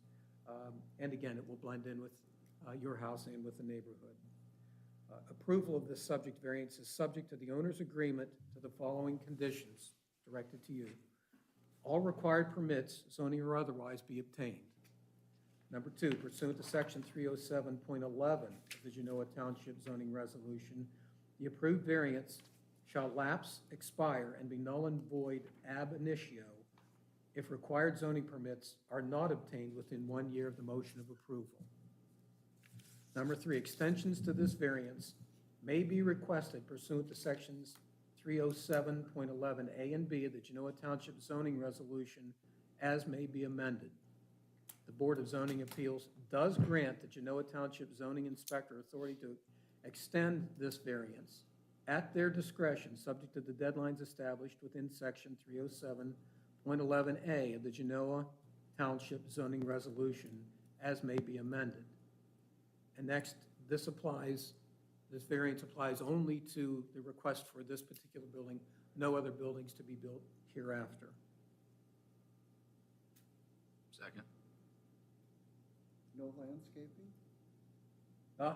And again, it will blend in with your house and with the neighborhood. Approval of this subject variance is subject to the owner's agreement to the following conditions directed to you. All required permits, zoning or otherwise, be obtained. Number 2, pursuant to Section 307.11 of the Genoa Township zoning resolution, the approved variance shall lapse, expire, and be null and void ab initio if required zoning permits are not obtained within 1 year of the motion of approval. Number 3, extensions to this variance may be requested pursuant to Sections 307.11A and B of the Genoa Township zoning resolution as may be amended. The Board of Zoning Appeals does grant the Genoa Township zoning inspector authority to extend this variance at their discretion, subject to the deadlines established within Section 307.11A of the Genoa Township zoning resolution as may be amended. And next, this variance applies only to the request for this particular building, no other buildings to be built hereafter. Second. No landscaping? I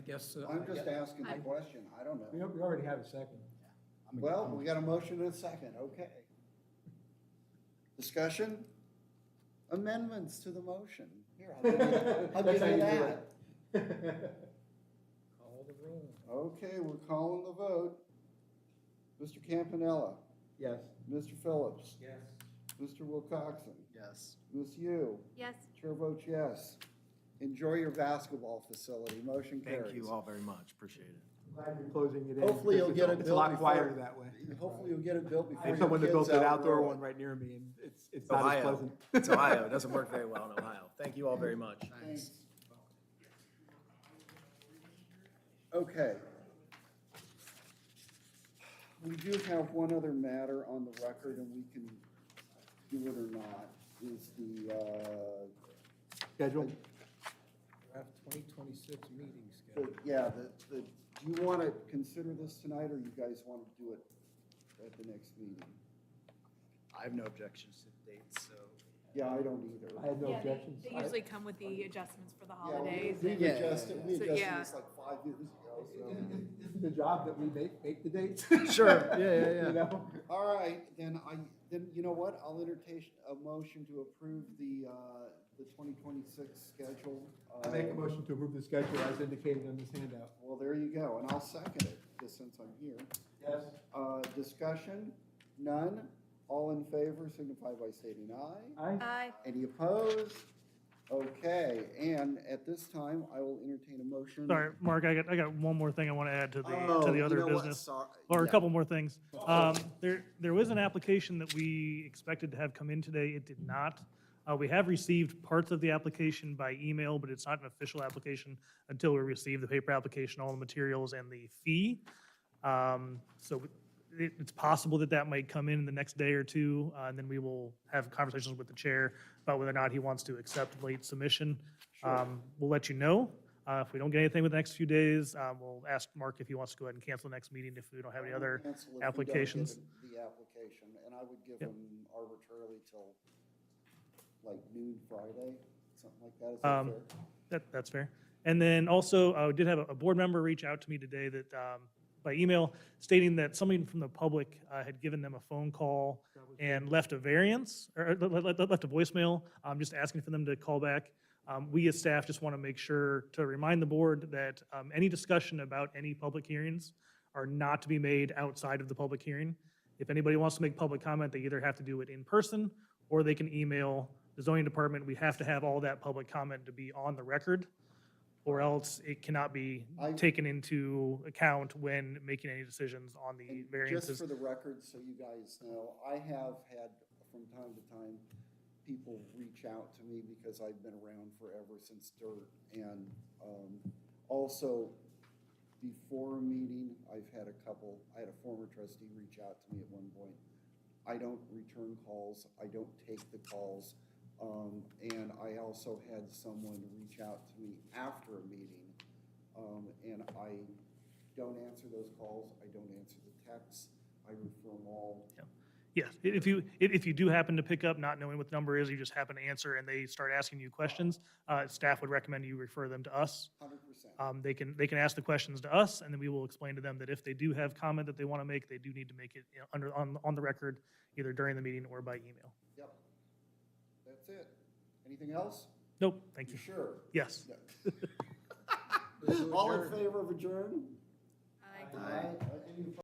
guess, I'm just asking the question, I don't We know. we already have a second. Well, we got a motion and a second, okay. Discussion? Amendments to the motion. Here, I'll give you That's how you do that. it. call the roll. Okay, we're calling the vote. Mr. Campanella, Yes. Mr. Phillips, Yes. Mr. Wilcoxen, Yes. Ms. Yu, Yes. Chair votes yes. Enjoy your basketball facility, motion carries. Thank you all very much, appreciate it. Glad you're closing it in. Hopefully you'll get it It's a lot built quieter before- that way. Hopefully you'll get it built I before have your someone that built kids an outdoor outgrow one it. right near me, and it's not as Ohio. pleasant. It's Ohio. It doesn't work very well in Ohio. Thank you all very much. Thanks. Okay. We do have one other matter on the record, and we can do it or not, is the, Schedule? Draft 2026 meeting schedule. yeah, do you want to consider this tonight, or you guys want to do it at the next meeting? I have no objections to the dates, so. Yeah, I don't either. I had no Yeah, objections. they usually come with the adjustments for the Yeah, holidays. we and- adjusted, we So, adjusted yeah. this like 5 years ago, so. Isn't the job that we make the dates? Sure, yeah, You know? All right, then you know what, I'll entertain a motion to approve the 2026 schedule. I make a motion to approve the schedule as indicated on this handout. Well, there you go, and I'll second it, just since I'm here. Yes. Discussion, none, all in favor signify by stating aye. Aye. Aye. Any opposed? Okay, and at this time, I will entertain a motion. Sorry, Mark, I got one more thing I want to add to Oh, the you other know what, business. sorry. Or a Yeah. couple more things. There was an application that we expected to have come in today. It did not. We have received parts of the application by email, but it's not an official application until we receive the paper application, all the materials, and the fee. So it's possible that that might come in the next day or two, and then we will have conversations with the chair about whether or not he wants to accept late submission. We'll let you know. If we don't get anything within the next few days, we'll ask Mark if he wants to go ahead and cancel the next meeting if we don't have any other Cancel if we don't get applications. The application, and I would give Yep. them arbitrarily till like noon Friday, something like that. Is Um, that fair? That's fair. And then also, I did have a board member reach out to me today that, by email, stating that somebody from the public had given them a phone call and left a variance, or left a voicemail, just asking for them to call back. We as staff just want to make sure to remind the board that any discussion about any public hearings are not to be made outside of the public hearing. If anybody wants to make public comment, they either have to do it in person, or they can email the zoning department. We have to have all that public comment to be on the record, or else it cannot be taken into account when making any decisions on the And just variances. for the record, so you guys know, I have had from time to time people reach out to me because I've been around forever since dirt. And also, before a meeting, I had a former trustee reach out to me at one point. I don't return calls, I don't take the calls. And I also had someone reach out to me after a meeting, and I don't answer those calls, I don't answer the texts, I refer them all. Yes, if you do happen to pick up not knowing what the number is, you just happen to answer and they start asking you questions, staff would recommend you refer them to us. 100%. They can ask the questions to us, and then we will explain to them that if they do have comment that they want to make, they do need to make it, on the record, either during the meeting or by email. Yep. That's it. Anything else? Nope, thank You you. sure? Yes. All in favor of adjourn? Aye. Aye. Any